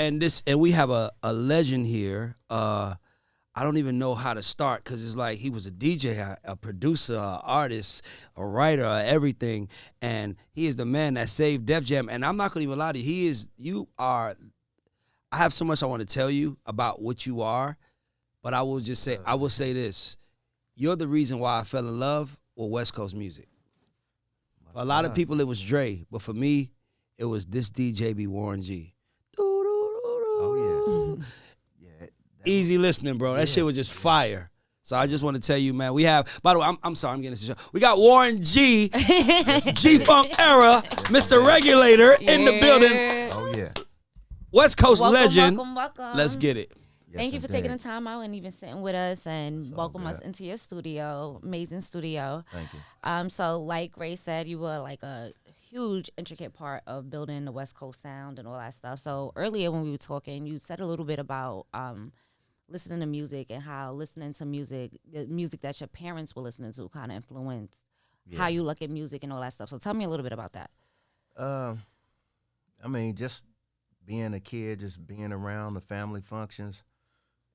and we have a legend here. I don't even know how to start because it's like he was a DJ, a producer, a artist, a writer, everything, and he is the man that saved Def Jam. And I'm not gonna even lie to you. I have so much I want to tell you about what you are, but I will say this: you're the reason why I fell in love with West Coast music. For a lot of people, it was Dre, but for me, it was this DJ be Warren G. Oh yeah. Easy listening, bro. That shit was just fire. So I just want to tell you, man, we have, by the way, I'm sorry, I'm getting this show. We got Warren G, G-Funk era, Mr. Regulator in the building. Oh, yeah. West Coast welcome, legend. Welcome. Let's get it. Yes, Thank you for taking the time out and even sitting with us and welcome us into your studio. Amazing studio. Thank you. So like Ray said, you were like a huge, intricate part of building the West Coast sound and all that stuff. So earlier when we were talking, you said a little bit about listening to music and how listening to music, the music that your parents were listening to kind of influenced how you look at music and all that stuff. So tell me a little bit about that. I mean, just being a kid, just being around the family functions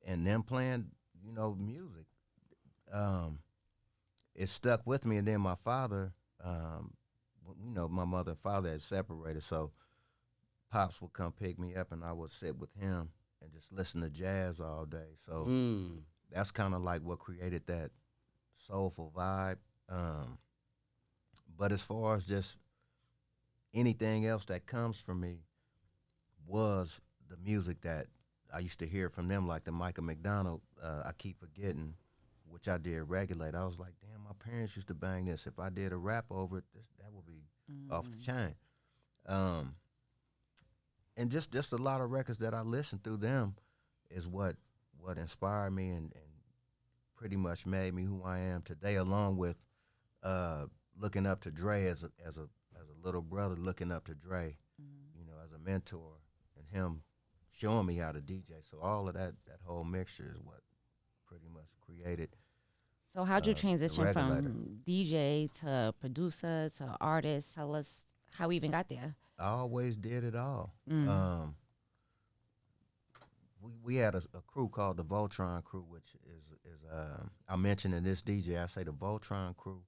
and them playing, music. It stuck with me. And then my father, my mother and father had separated, so Pops would come pick me up and I would sit with him and just listen to jazz all day. So that's kind of like what created that soulful vibe. But as far as just anything else that comes from me was the music that I used to hear from them, like the Michael McDonald, I Keep Forgetting, which I did Regulate. I was like, damn, my parents used to bang this. If I did a rap over it, that would be off the chain. And just a lot of records that I listened through them is what inspired me and pretty much made me who I am today, along with looking up to Dre as a little brother, looking up to Dre, as a mentor, and him showing me how to DJ. So all of that whole mixture is what pretty much created. So how'd you transition from DJ to producer to artist? Tell us how we even got there. I always did it all. We had a crew called the Voltron crew, which is I mentioned in this DJ, I say the Voltron crew.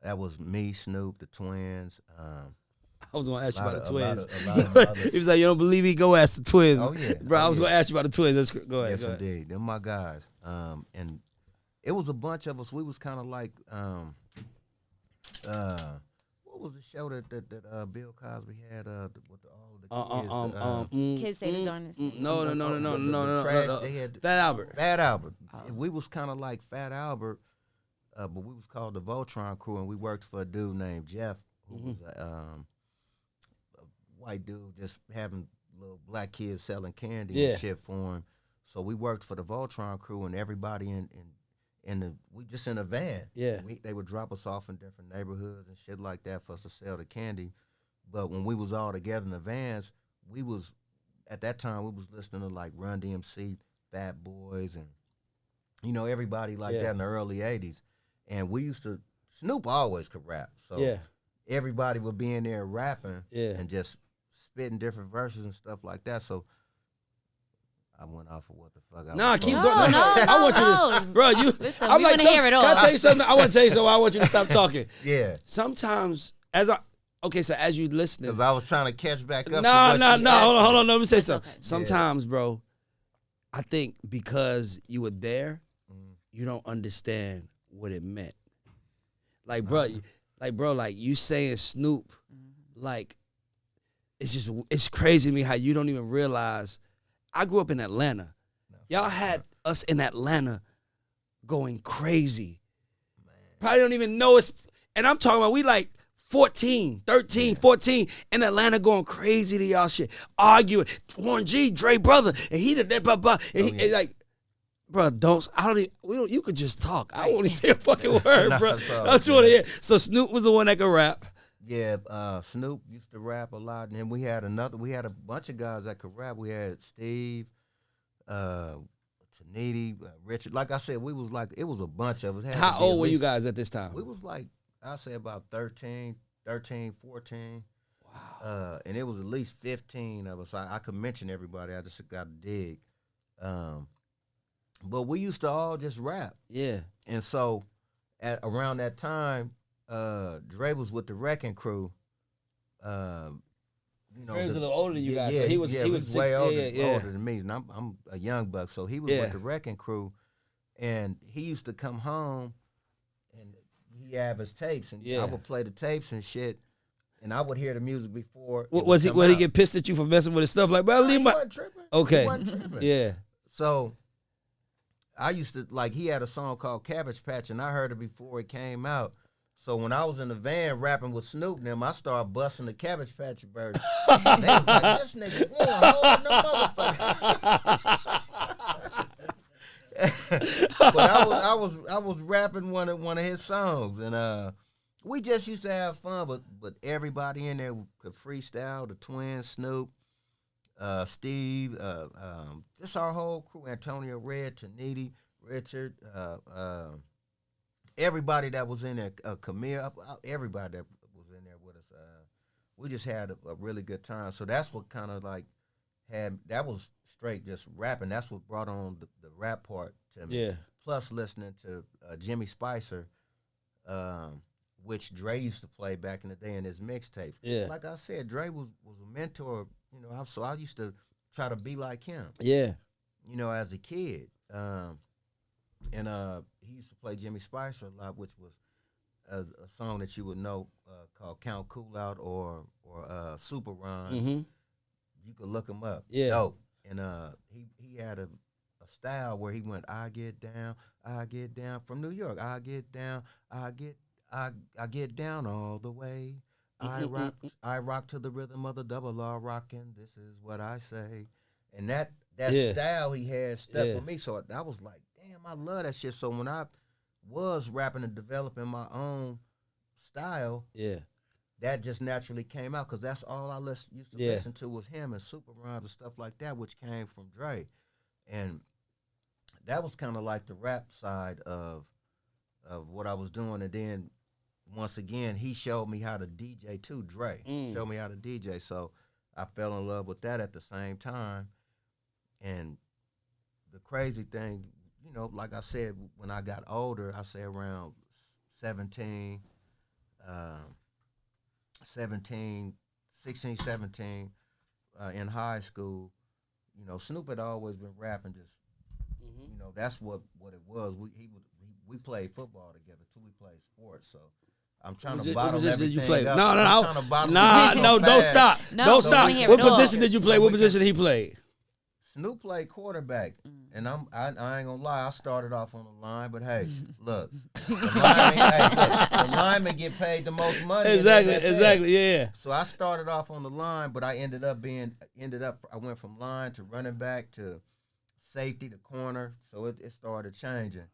That was me, Snoop, the twins. I was going to ask you about the twins. He was like, you don't believe me? Go ask the twins. Oh, yeah. Bro, I was going to ask you about the twins. Go ahead. Yes, indeed. They're my guys. And it was a bunch of us. We was kind of like, what was the show that Bill Cosby had with all the kids? Kids Say the Darndest Things. No. They had Fat Albert. Fat Albert. We was kind of like Fat Albert, but we was called the Voltron crew, and we worked for a dude named Jeff, who was a white dude just having little black kids selling candy and shit for him. So we worked for the Voltron crew, and everybody we just in a van. Yeah. They would drop us off in different neighborhoods and shit like that for us to sell the candy. But when we was all together in the vans, at that time, we was listening to like Run DMC, Fat Boys, and, everybody like that in the early 80s. And Snoop always could rap. So everybody would be in there rapping and just spitting different verses and stuff like that. So I went off of what the fuck I was keep going. going. I want you to, bro. Listen, I'm like, want to hear it all. Can I tell you something? I want to tell you something. I want you to stop talking. Yeah. Sometimes, so as you listening, because I was trying to catch back up. No. Hold on. Let me say something. Okay. Sometimes, bro, I think because you were there, you don't understand what it meant. Like, bro, like you saying Snoop, like, it's crazy to me how you don't even realize. I grew up in Atlanta. Y'all had us in Atlanta going crazy. Man. Probably don't even know it's, and I'm talking about we like 14, 13, 14 in Atlanta going crazy to y'all shit. Arguing. Warren G, Dre brother, and he did that, blah, blah. And and like, bro, you could just talk. I won't even say a fucking word, bro. That's what it is. So Snoop was the one that could rap. Yeah, Snoop used to rap a lot, and then we had a bunch of guys that could rap. We had Steve, Taniti, Richard. Like I said, it was a bunch of us. How old were you guys at this time? We was like, I'd say about 13, 14. And it was at least 15 of us. I could mention everybody. I just got to dig. But we used to all just rap. Yeah. And so around that time, Dre was with the Wrecking Crew. Dre was a little older than you guys. Yeah, So he was way 60, older than me. And I'm a young buck. So he was with the Wrecking Crew. And he used to come home and he have his tapes. And I would play the tapes and shit. And I would hear the music before. Would he get pissed at you for messing with his stuff? Like, bro, leave my. Wasn't tripping. Okay. He wasn't tripping. Yeah. So I used to, like, he had a song called Cabbage Patch, and I heard it before it came out. So when I was in the van rapping with Snoop and them, I started busting the Cabbage Patch version. And they was like, this nigga won, no motherfucker. But I was rapping one of his songs, and we just used to have fun. But everybody in there could freestyle. The Twins, Snoop, Steve, just our whole crew. Antonio, Red, Taniti, Richard, everybody that was in there, Camille, everybody that was in there with us. We just had a really good time. So that's what kind of like that was straight just rapping. That's what brought on the rap part to me. Yeah. Plus listening to Jimmy Spicer, which Dre used to play back in the day in his mixtapes. Yeah. Like I said, Dre was a mentor, so I used to try to be like him. Yeah. As a kid. And he used to play Jimmy Spicer a lot, which was a song that you would know called Count Cool Out or Super Rhymes. Mm-hmm. You could look him up. Yeah. Dope. And he had a style where he went, I get down from New York. I get down, I get down all the way. I rock to the rhythm of the double R rockin'. This is what I say. And that style he had stuck with me. So I was like, damn, I love that shit. So when I was rapping and developing my own style, that just naturally came out because that's all I used to listen to was him and Super Rhymes and stuff like that, which came from Dre. And that was kind of like the rap side of what I was doing. And then once again, he showed me how to DJ too. Dre showed me how to DJ. So I fell in love with that at the same time. And the crazy thing, like I said, when I got older, I say around 16, 17, in high school, Snoop had always been rapping. Just, that's what it was. We played football together too. We played sports. So I'm trying to bottle everything you play? up. No, don't stop. No, don't stop. What position did you play? What position did he play? Snoop played quarterback, and I ain't gonna lie. I started off on the line, but hey, look, the linemen get paid the most money. Exactly, yeah. So I started off on the line, but I ended up. I went from line to running back to safety to corner. So it started changing.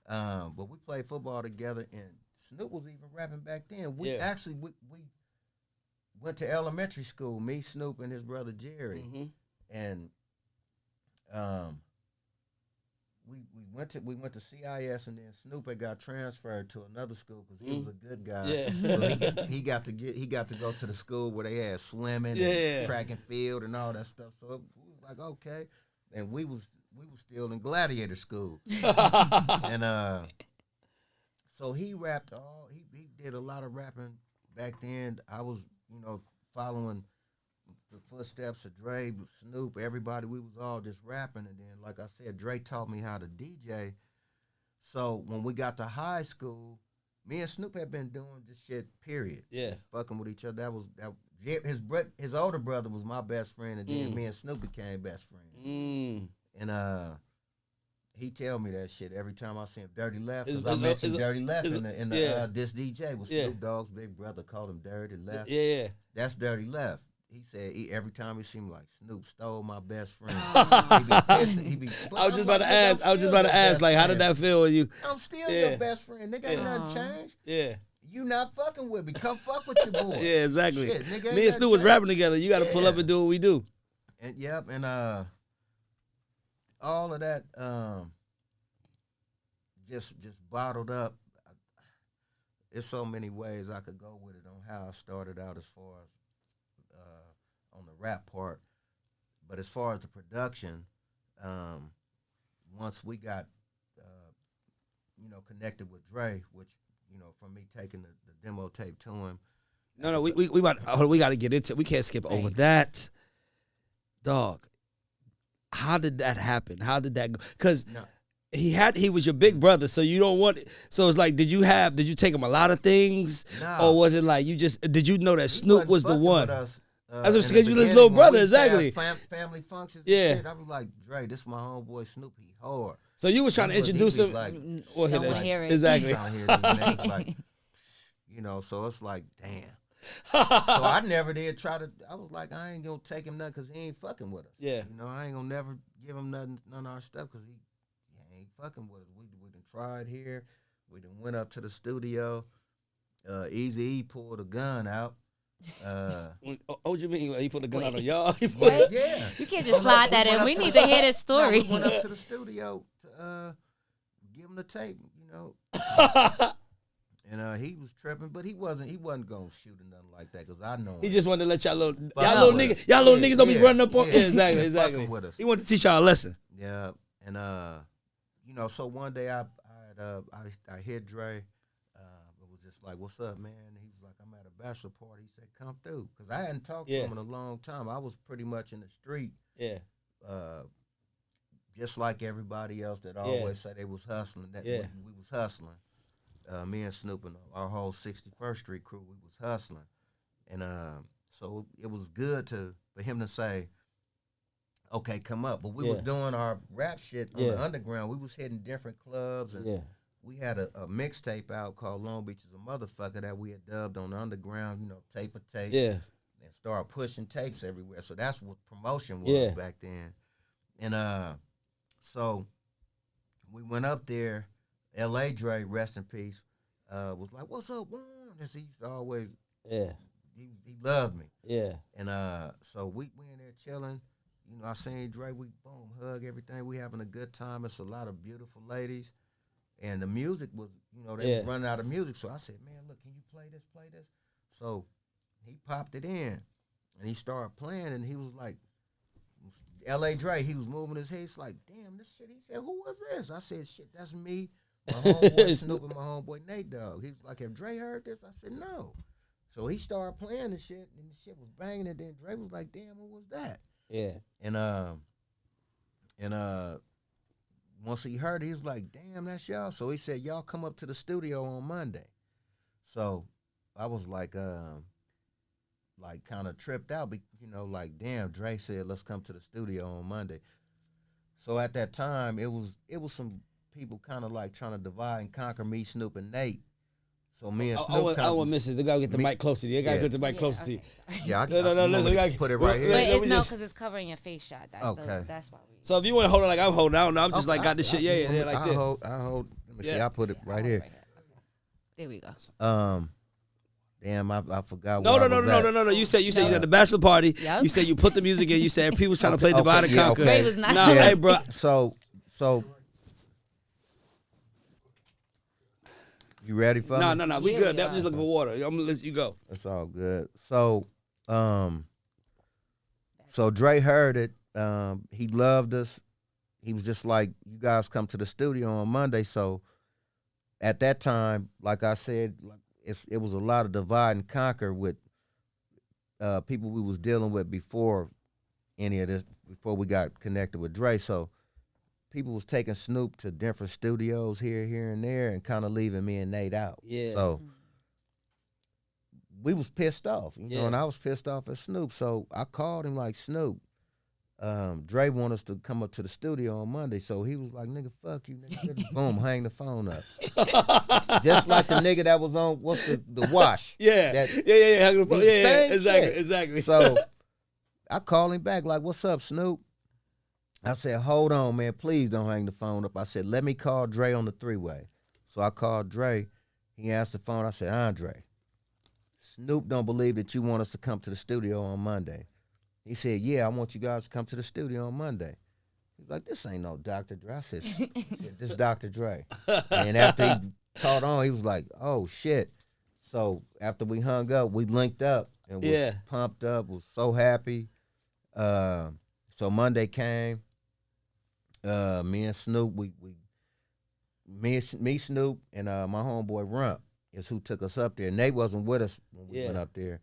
But we played football together, and Snoop was even rapping back then. We went to elementary school. Me, Snoop, and his brother Jerry, and. We went to CIS, and then Snoop had got transferred to another school because he was a good guy. Yeah. So he got to go to the school where they had swimming, and track and field, and all that stuff. So it was like okay, and we was still in gladiator school, and so he rapped he did a lot of rapping back then. I was following the footsteps of Dre, Snoop, everybody. We was all just rapping, and then, like I said, Dre taught me how to DJ. So when we got to high school, me and Snoop had been doing this shit. Period. Yeah, just fucking with each other. His older brother was my best friend, and then me and Snoop became best friends. And he tell me that shit every time I see him. Dirty Left, because I mentioned Dirty Left in the This DJ was Snoop Dogg's big brother, called him Dirty Left. Yeah. That's Dirty Left. He said every time he seemed like Snoop stole my best friend. He be pissing. He be. I was just about to ask. Like, how did that feel with you? I'm still your best friend. Nigga, ain't nothing changed. Yeah. You not fucking with me. Come fuck with your boy. Yeah, exactly. Shit, nigga, me and Snoop was rapping together. You got to pull up and do what we do. And and all of that just bottled up. There's so many ways I could go with it on how I started out as far as on the rap part. But as far as the production, once we got, connected with Dre, which, from me taking the demo tape to him. No, we got to get into it. We can't skip over that. Dog, how did that happen? How did that go? Because he was your big brother, so you don't want it. So it's like, did you take him a lot of things? No. Or was it like did you know that Snoop was the one? That's what because you his little brother, exactly. Family functions. Yeah. Shit, I was like, Dre, this is my homeboy Snoop. He hard. So you was trying to introduce him. Like, hear it. Exactly. Like, so it's like, damn. So I never did try to. I was like, I ain't gonna take him nothing because he ain't fucking with us. Yeah. I ain't gonna never give him none of our stuff because he ain't fucking with us. We done tried here. We done went up to the studio. Eazy-E pulled a gun out. What you mean? He put the gun out on y'all? Yeah. You can't just slide that in. We need to hear this story. We went up to the studio to give him the tape, And he was tripping, but he wasn't gonna shoot or nothing like that because I know him. He just wanted to let y'all little niggas don't be running up on. Yeah, exactly. With us. He wanted to teach y'all a lesson. Yeah, and so one day I hit Dre. It was just like, "What's up, man?" And he was like, "I'm at a bachelor party." He said, "Come through," because I hadn't talked to him in a long time. I was pretty much in the street. Yeah. Just like everybody else that always say they was hustling. We was hustling. Me and Snoop and our whole 61st Street crew, we was hustling. And so it was good for him to say, okay, come up. But we was doing our rap shit on the underground. We was hitting different clubs. And we had a mixtape out called Long Beach is a Motherfucker that we had dubbed on the underground, tape for tape. Yeah. And started pushing tapes everywhere. So that's what promotion was back then. And so we went up there. L.A. Dre, rest in peace, was like, "What's up, Juan?" And he used to always, he loved me. Yeah. And so we in there chilling. I seen Dre, we boom, hug everything. We having a good time. It's a lot of beautiful ladies. And the music was, they was running out of music. So I said, "Man, look, can you play this? So he popped it in. And he started playing, and he was like, L.A. Dre, he was moving his head. He's like, "Damn, this shit." He said, "Who was this?" I said, "Shit, that's me. My homeboy Snoop and my homeboy Nate Dogg." He was like, "Have Dre heard this?" I said, "No." So he started playing the shit, and the shit was banging, and then Dre was like, "Damn, what was that?" Yeah. And once he heard it, he was like, "Damn, that's y'all." So he said, "Y'all come up to the studio on Monday." So I was like kind of tripped out, like, damn, Dre said, "Let's come to the studio on Monday." So at that time, it was some people kind of like trying to divide and conquer me, Snoop, and Nate. So me and Snoop. I want Mrs. They gotta get the mic close to you. They gotta get the mic close to you. Yeah, listen, we gotta put it right here. But because it's covering your face shot. That's okay. That's why we. So if you want to hold it like I'm holding, I don't know. I'm just got this shit. Yeah, like this. I hold. Let me see. I put it right here. There we go. Damn, I forgot. No. You said you had the bachelor party. Yep. You said you put the music in. You said people was trying to play Divide and Conquer. Ray was not. Nah, hey, bro. So. You ready for me? No. We good. I'm just looking for water. I'm gonna let you go. It's all good. So, Dre heard it. He loved us. He was just like, "You guys come to the studio on Monday." So, at that time, like I said, it was a lot of divide and conquer with people we was dealing with before any of this, before we got connected with Dre. So people was taking Snoop to different studios here, and there, and kind of leaving me and Nate out. Yeah. So we was pissed off, and I was pissed off at Snoop. So I called him like, "Snoop, Dre want us to come up to the studio on Monday." So he was like, "Nigga, fuck you, nigga." Boom, hang the phone up. Just like the nigga that was on, what's the Wash? Yeah. Exactly. So I called him back like, "What's up, Snoop?" I said, "Hold on, man. Please don't hang the phone up." I said, "Let me call Dre on the three-way." So I called Dre. He answered the phone. I said, "Andre, Snoop don't believe that you want us to come to the studio on Monday." He said, "Yeah, I want you guys to come to the studio on Monday." He's like, "This ain't no Dr. Dre." I said, "Shit, this Dr. Dre." And after he caught on, he was like, "Oh, shit." So after we hung up, we linked up and was pumped up, was so happy. So Monday came. Me and Snoop, me, Snoop, and my homeboy Rump is who took us up there. Nate wasn't with us when we went up there.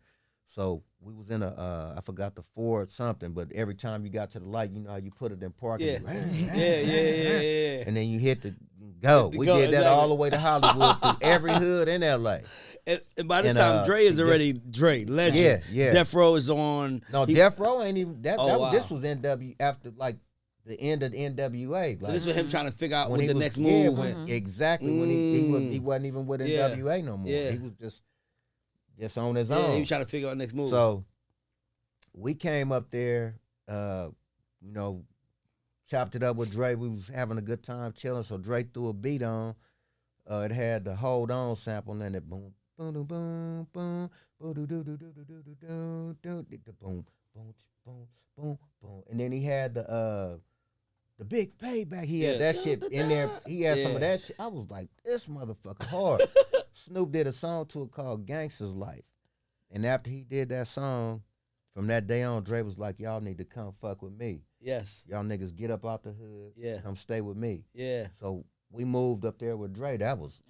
So we was in I forgot the Ford something, but every time you got to the light, you know how you put it in parking. Yeah. And then you hit the go. We did that all the way to Hollywood through every hood in L.A. And by this time, Dre is already Dre, legend. Yeah. Death Row is on. No, Death Row ain't even, this was NW after like the end of the NWA. So like, this was him trying to figure out what the next yeah, move was. Exactly. When he wasn't even with NWA no more. Yeah. He was just on his own. Yeah, he was trying to figure out the next move. So we came up there, chopped it up with Dre. We was having a good time chilling. So Dre threw a beat on. It had the Hold On sample and it boom, boom, boom, boom, boom, boom, boom, boom, boom, boom, boom, boom. And then he had the big payback. He had that shit in there. He had some of that shit. I was like, this motherfucker hard. Snoop did a song to it called Gangsta's Life. And after he did that song, from that day on, Dre was like, y'all need to come fuck with me. Yes. Y'all niggas get up out the hood. Yeah. Come stay with me. Yeah. So we moved up there with Dre. That was,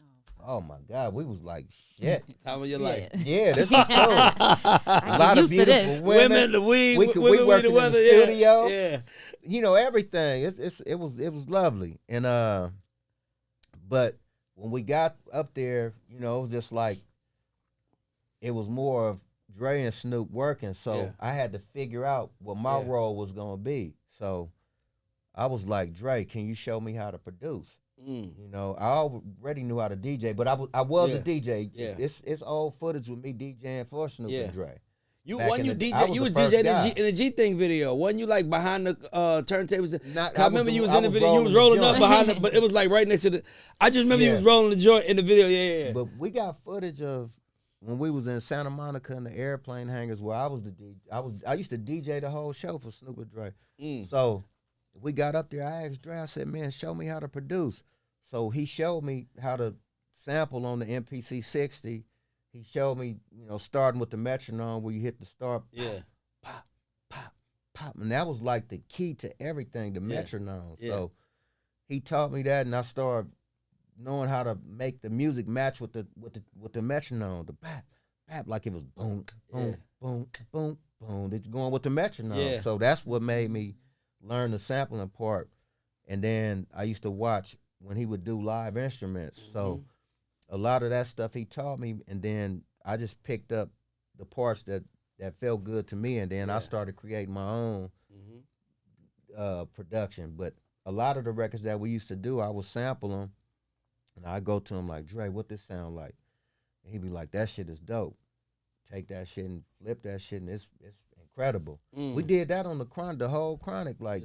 oh my God, we was like, shit. Time of your life. Yeah, this was cool. A lot of beautiful women. The weed, we worked in the studio. Yeah. You know, everything. It was lovely. And but when we got up there, you know, it was just like, it was more of Dre and Snoop working. So I had to figure out what my role was gonna be. So I was like, Dre, can you show me how to produce? You know, I already knew how to DJ, but I was a DJ. Yeah. It's old footage with me DJing for Snoop and Dre. You was DJing in the G Thang video. Wasn't you like behind the turntables? I remember you was in the video. You was rolling up behind it, but it was like right next to the. I just remember you was rolling the joint in the video. Yeah. But we got footage of when we was in Santa Monica in the airplane hangars where I was the DJ. I used to DJ the whole show for Snoop and Dre. So we got up there. I asked Dre. I said, "Man, show me how to produce." So he showed me how to sample on the MPC 60. He showed me, you know, starting with the metronome where you hit the start, pop, pop, pop. And that was like the key to everything, the metronome. So he taught me that, and I started knowing how to make the music match with the metronome, the pop, pop, like it was boom, boom, boom, boom, boom. It's going with the metronome. So that's what made me learn the sampling part. And then I used to watch when he would do live instruments. So a lot of that stuff he taught me, and then I just picked up the parts that felt good to me, and then I started creating my own production. But a lot of the records that we used to do, I would sample them, and I go to him like, Dre, what this sound like? And he'd be like, that shit is dope. Take that shit and flip that shit, and it's incredible. We did that on the whole Chronic. Like,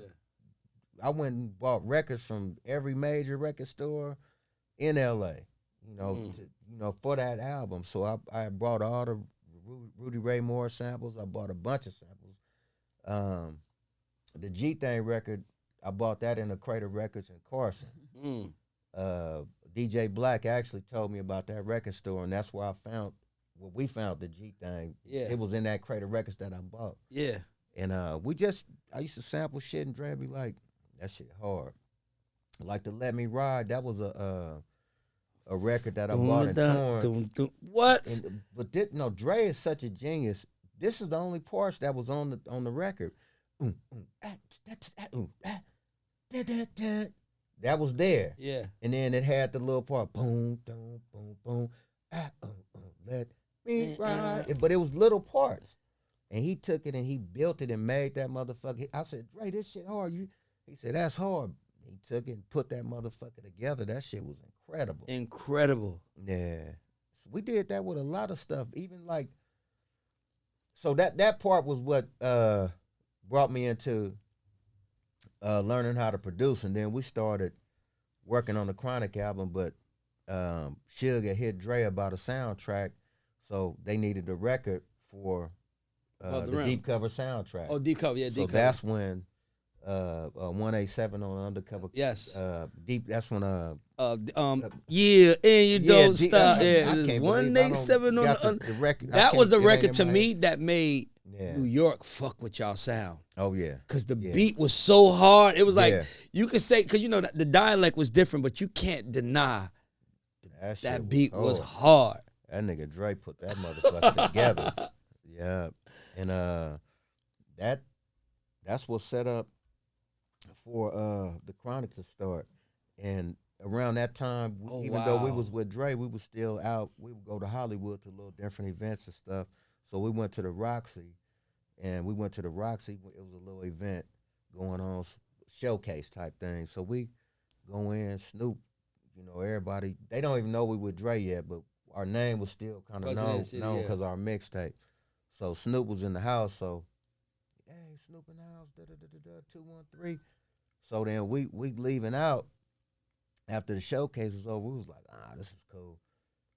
I went and bought records from every major record store in L.A., you know, for that album. So I brought all the Rudy Ray Moore samples. I bought a bunch of samples. The G Thang record, I bought that in the Crater Records in Carson. DJ Black actually told me about that record store, and that's where we found the G Thang. It was in that Crater Records that I bought. And I used to sample shit, and Dre be like, that shit hard. Like the Let Me Ride, that was a record that I bought in Torrance. What? But Dre is such a genius. This is the only parts that was on the record. That was there. Yeah. And then it had the little part, boom, boom, boom, boom, let me ride. But it was little parts. And he took it and he built it and made that motherfucker. I said, Dre, this shit hard. He said, that's hard. He took it and put that motherfucker together. That shit was incredible. Incredible. Yeah. So we did that with a lot of stuff. Even like, so that part was what brought me into learning how to produce. And then we started working on the Chronic album, but Suge had hit Dre about a soundtrack. So they needed a record for the Deep Cover soundtrack. Oh, Deep Cover, yeah, Deep so Cover. That's when 187 on Undercover. Yes. Deep. That's when yeah, and you don't D- stop. I Yeah, can't believe I 187 don't on got the record. that was the It ain't record in to my me head. that made Yeah. New York fuck with y'all sound. Oh yeah. Cause the Yeah. beat was so hard. It was like Yeah. you could say, cause you know the dialect was different, but you can't deny That, shit that beat was hard. hard. That nigga Dre put that motherfucker together. Yeah. And that's what set up for the Chronic to start. And around that time, even though we was with Dre, we was still out. We would go to Hollywood to little different events and stuff. So we went to the Roxy, and we went to the Roxy. It was a little event going on, showcase type thing. So we go in, Snoop, you know, everybody, they don't even know we with Dre yet, but our name was still kind of known because our mixtape. So Snoop was in the house, so, hey, Snoop in the house, 213. So then we leaving out. After the showcase was over, we was like, this is cool.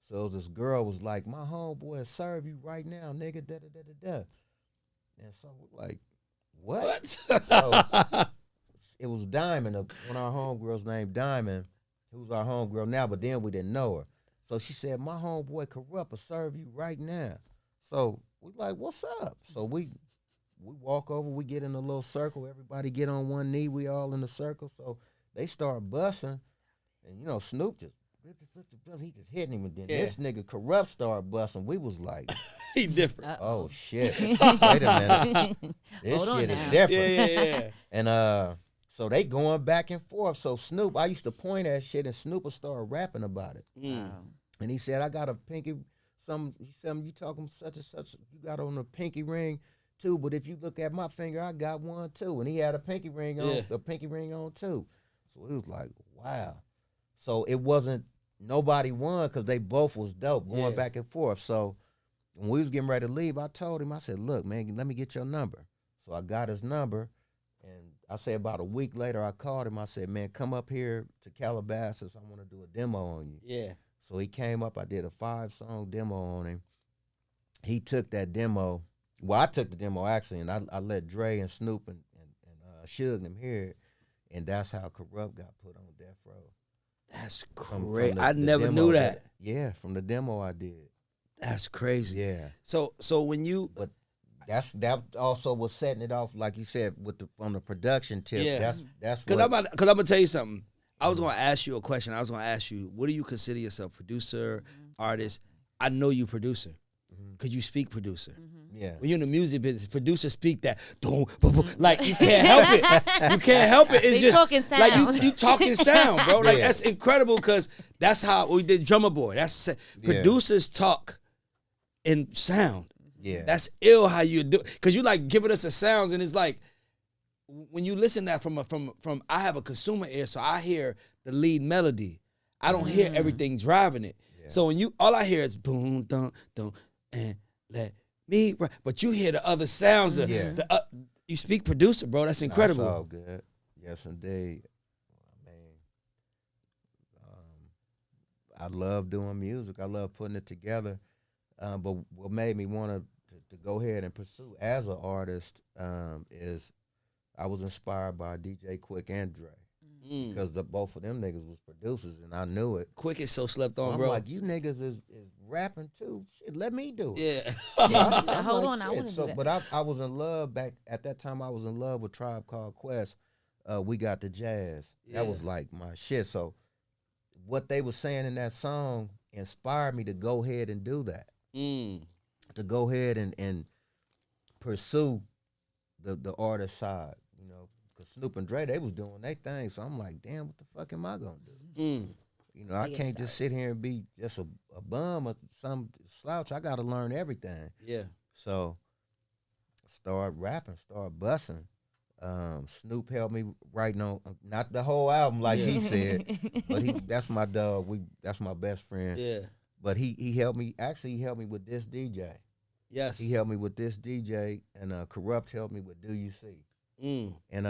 So this girl was like, my homeboy will serve you right now, nigga, da-da-da-da-da. And so we're like, what? So it was Diamond, one of our homegirls named Diamond, who's our homegirl now, but then we didn't know her. So she said, my homeboy Kurupt will serve you right now. So we like, what's up? So we walk over, we get in a little circle, everybody get on one knee, we all in a circle. So they start busting. And, you know, Snoop just hitting him. And then this nigga Kurupt started busting. We was like, He different. oh, shit. Wait a minute. This shit is different. Yeah. And so they going back and forth. So Snoop, I used to point at shit, and Snoop would start rapping about it. And he said, I got a pinky, he said, you talking such and such, you got on a pinky ring too, but if you look at my finger, I got one too. And he had a pinky ring on too. So it was like, wow. So it wasn't, nobody won because they both was dope going back and forth. So when we was getting ready to leave, I told him, I said, look, man, let me get your number. So I got his number, and I said about a week later, I called him. I said, man, come up here to Calabasas. I want to do a demo on you. Yeah. So he came up. I did a 5-song demo on him. He took that demo. Well, I took the demo, actually, and I let Dre and Snoop and Suge them hear it, and that's how Kurupt got put on Death Row. That's crazy. I never knew that. Yeah, from the demo I did. That's crazy. Yeah. So when you, but that also was setting it off, like you said, on the production tip. Yeah. That's because I'm gonna tell you something. I was gonna ask you a question. I was gonna ask you, what do you consider yourself? Producer, artist? I know you producer. Could you speak producer? Yeah. When you're in the music business, producers speak that. Like you can't help it. You can't help it. It's they just talking sound. like you talking sound, bro. Like Yeah. that's incredible because that's how we did Drummer Boy. That's producers talk in sound. Yeah. That's ill how you do, because you like giving us a sounds, and it's like when you listen to that from I have a consumer ear, so I hear the lead melody. I don't hear everything driving it. Yeah. So when all I hear is boom, dum, dum, and let me, but you hear the other sounds. You speak producer, bro. That's incredible. That's all good. Yes, indeed. I mean, I love doing music. I love putting it together. But what made me want to go ahead and pursue as an artist is I was inspired by DJ Quick and Dre. Because both of them niggas was producers, and I knew it. Quick is so slept on, I'm bro. like, you niggas is rapping too. Shit, let me do it. Yeah. Hold on, I want to do that. But I was in love back at that time. I was in love with Tribe Called Quest. We Got the Jazz. Yeah. That was like my shit. So what they were saying in that song inspired me to go ahead and do that. To go ahead and pursue the artist side, you know. Snoop and Dre, they was doing their thing, so I'm like, damn, what the fuck am I gonna do? You know, I can't just sit here and be just a bum or some slouch. I gotta learn everything. Yeah. So, start rapping, start busting. Snoop helped me writing on, not the whole album like he said, but that's my dog. That's my best friend. Yeah. But he helped me. Actually, he helped me with This DJ. Yes. He helped me with This DJ, and Kurupt helped me with Do You See. And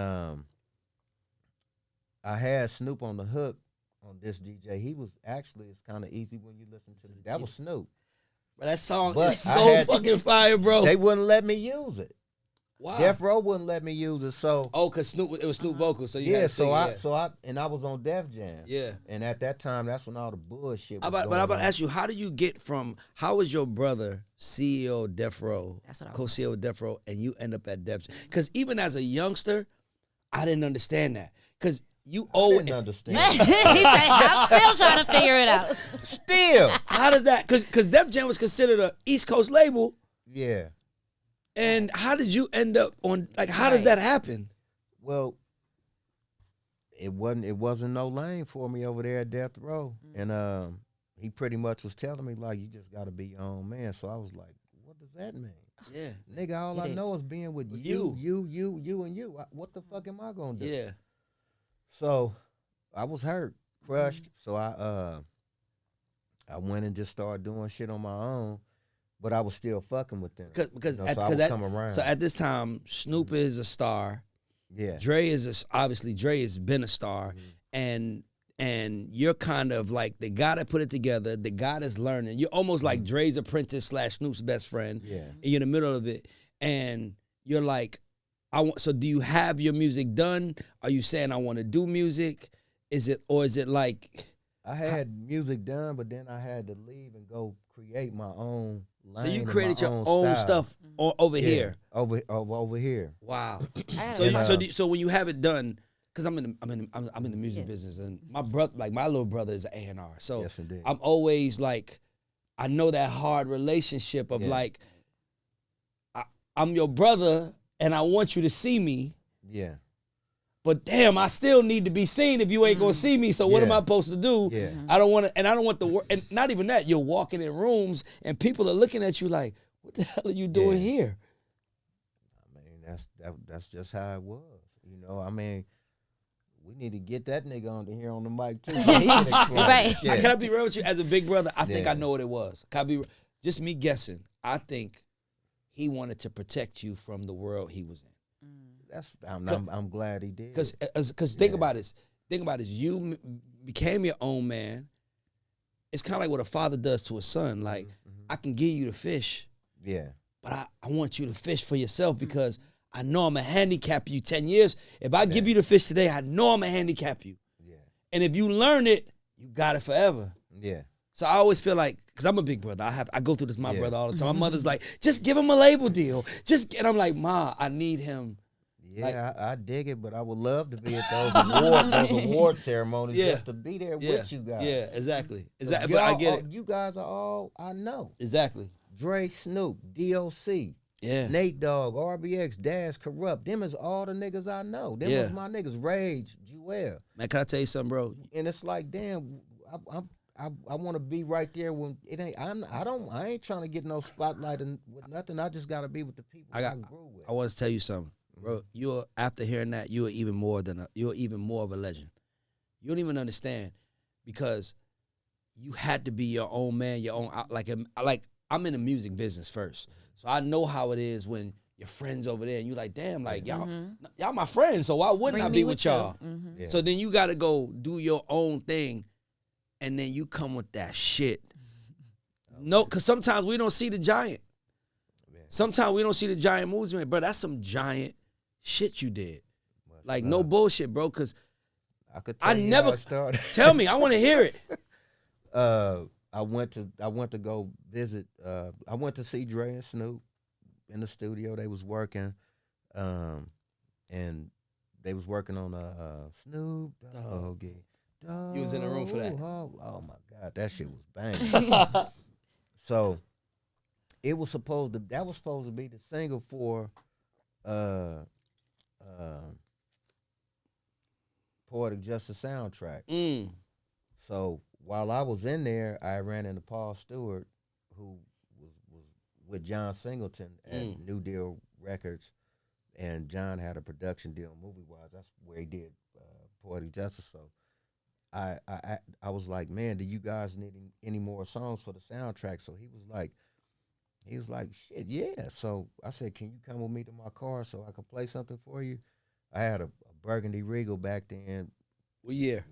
I had Snoop on the hook on This DJ. He was actually, it's kind of easy when you listen to it. That was Snoop. But that song is so fucking fire, bro. They wouldn't let me use it. Wow. Death Row wouldn't let me use it, so cause it was Snoop vocals, so you had yeah, to sing, I was on Def Jam. Yeah. And at that time, that's when all the bullshit was But I'm going about on. to ask you, how do you get from, how is your brother CEO of Death Row, That's what I was co-CEO of Death Row, and you end up at Def Jam? Because even as a youngster, I didn't understand that. Because you I didn't understand. He said, I'm still trying to figure it out. Still. How does that, because Def Jam was considered a East Coast label, Yeah. and how did you end up on, like, how does that happen? Well, it wasn't no lane for me over there at Death Row. And he pretty much was telling me, like, you just got to be your own man. So I was like, what does that mean? Yeah. Nigga, all I know is being with you, and you. What the fuck am I going to do? Yeah. So I was hurt, crushed. So I went and just started doing shit on my own, but I was still fucking with them. Because so I would come around. So at this time, Snoop is a star. Yeah. Dre obviously Dre has been a star, and you're kind of like the guy that put it together, the guy that's learning. You're almost like Dre's apprentice / Snoop's best friend. Yeah. And you're in the middle of it, and you're like, so do you have your music done? Are you saying I want to do music? Is it like I had music done, but then I had to leave and go create my own lane. so you and created my your own style. stuff over here? Over here. Wow. So So when you have it done, because I'm in the music business, and my brother, like my little brother, is an A&R. So Yes, indeed. I'm always like, I know that hard relationship of like, I'm your brother, and I want you to see me. Yeah. But damn, I still need to be seen if you ain't gonna see me. So what am I supposed to do? Yeah. I don't want to, and I don't want the work. And not even that. You're walking in rooms, and people are looking at you like, "What the hell are you doing here?" I mean, that's just how it was. You know, I mean, we need to get that nigga on here on the mic too. So he can explain Right. the shit. Can I be real with you? As a big brother, I think Yeah. I know what it was. Can I be just me guessing? I think he wanted to protect you from the world he was in. I'm glad he did. Because think about this. Think about this. You became your own man. It's kind of like what a father does to a son. Like, I can give you the fish, Yeah. but I want you to fish for yourself because I know I'm going to handicap you 10 years. If I give you the fish today, I know I'm going to handicap you. Yeah. And if you learn it, you got it forever. Yeah. So I always feel like, because I'm a big brother, I go through this with my brother all the time. My mother's like, just give him a label deal. And I'm like, Ma, I need him. Yeah, I dig it, but I would love to be at those award ceremonies just to be there with you guys. Yeah, exactly. But Y'all, I get it. You guys are all I know. Exactly. Dre, Snoop, DOC, Yeah. Nate Dogg, RBX, Dash, Kurupt. Them is all the niggas I know. Them was my niggas. Rage, Jewel. Man, can I tell you something, bro? And it's like, damn, I want to be right there when it ain't. I ain't trying to get no spotlight with nothing. I just got to be with the people I grew with. I want to tell you something, bro. You're after hearing that, you're even more of a legend. You don't even understand because you had to be your own man, your own like I'm in the music business first, so I know how it is when your friends over there and you like, damn, like y'all my friends, so why wouldn't Bring I me be with with y'all? Yeah. So then you got to go do your own thing. And then you come with that shit. No, because sometimes we don't see the giant. Sometimes we don't see the giant moves, man. Bro, that's some giant shit you did. Like, no bullshit, bro, because I could tell you how it started. Tell me. I want to hear it. I went to go visit. I went to see Dre and Snoop in the studio. They was working, and they was working on Snoop Dogg. You was in the room for that. Oh my God, that shit was banging. So that was supposed to be the single for Poetic Justice soundtrack. So while I was in there, I ran into Paul Stewart, who was with John Singleton at New Deal Records, and John had a production deal movie wise. That's where he did Poetic Justice. So I was like, man, do you guys need any more songs for the soundtrack? So he was like, shit, yeah. So I said, can you come with me to my car so I can play something for you? I had a Burgundy Regal back then. What year?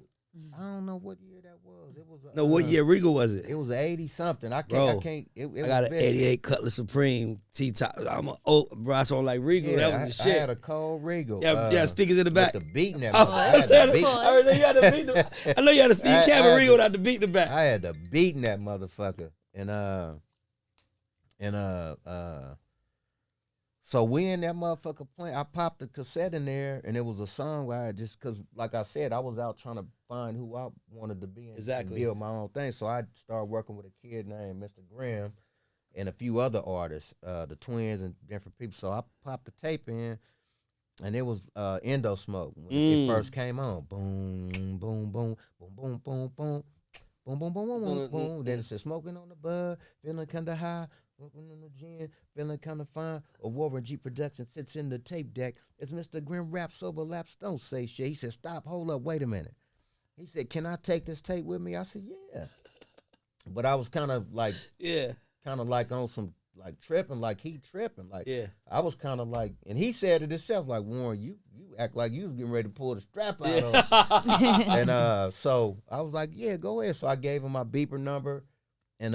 I don't know what year that was. It was No, what year Regal was it? It was 80 something. I Bro, can't. It I got was an big. 88 Cutlass Supreme T-top. I'm a bro. I saw like Regal. Yeah, that was the I shit. had a cold Regal. Yeah, speakers in the back. With the beat in that. Oh, I had the beat. I heard you had to beat the. I know you had to speed camera Regal without the beat in the back. I had the beat in that motherfucker, so we in that motherfucker playing. I popped the cassette in there, and it was a song where I just, cause like I said, I was out trying to find who I wanted to be and build my own thing. So I started working with a kid named Mr. Grimm and a few other artists, the Twins and different people. So I popped the tape in, and it was Endo Smoke when it first came on. Boom, boom, boom, boom, boom, boom, boom. Boom, boom, boom, boom, boom, boom. Then it said smoking on the bud, feeling kinda high, smoking on the gin, feeling kinda fine. A Warren G production sits in the tape deck. As Mr. Grimm raps overlaps, don't say shit. He said, stop, hold up, wait a minute. He said, can I take this tape with me? I said, yeah. But I was kind of like, on some like tripping, like he tripping. Like I was kind of like, and he said it himself, like, Warren, you act like you was getting ready to pull the strap out on him. And so I was like, yeah, go ahead. So I gave him my beeper number and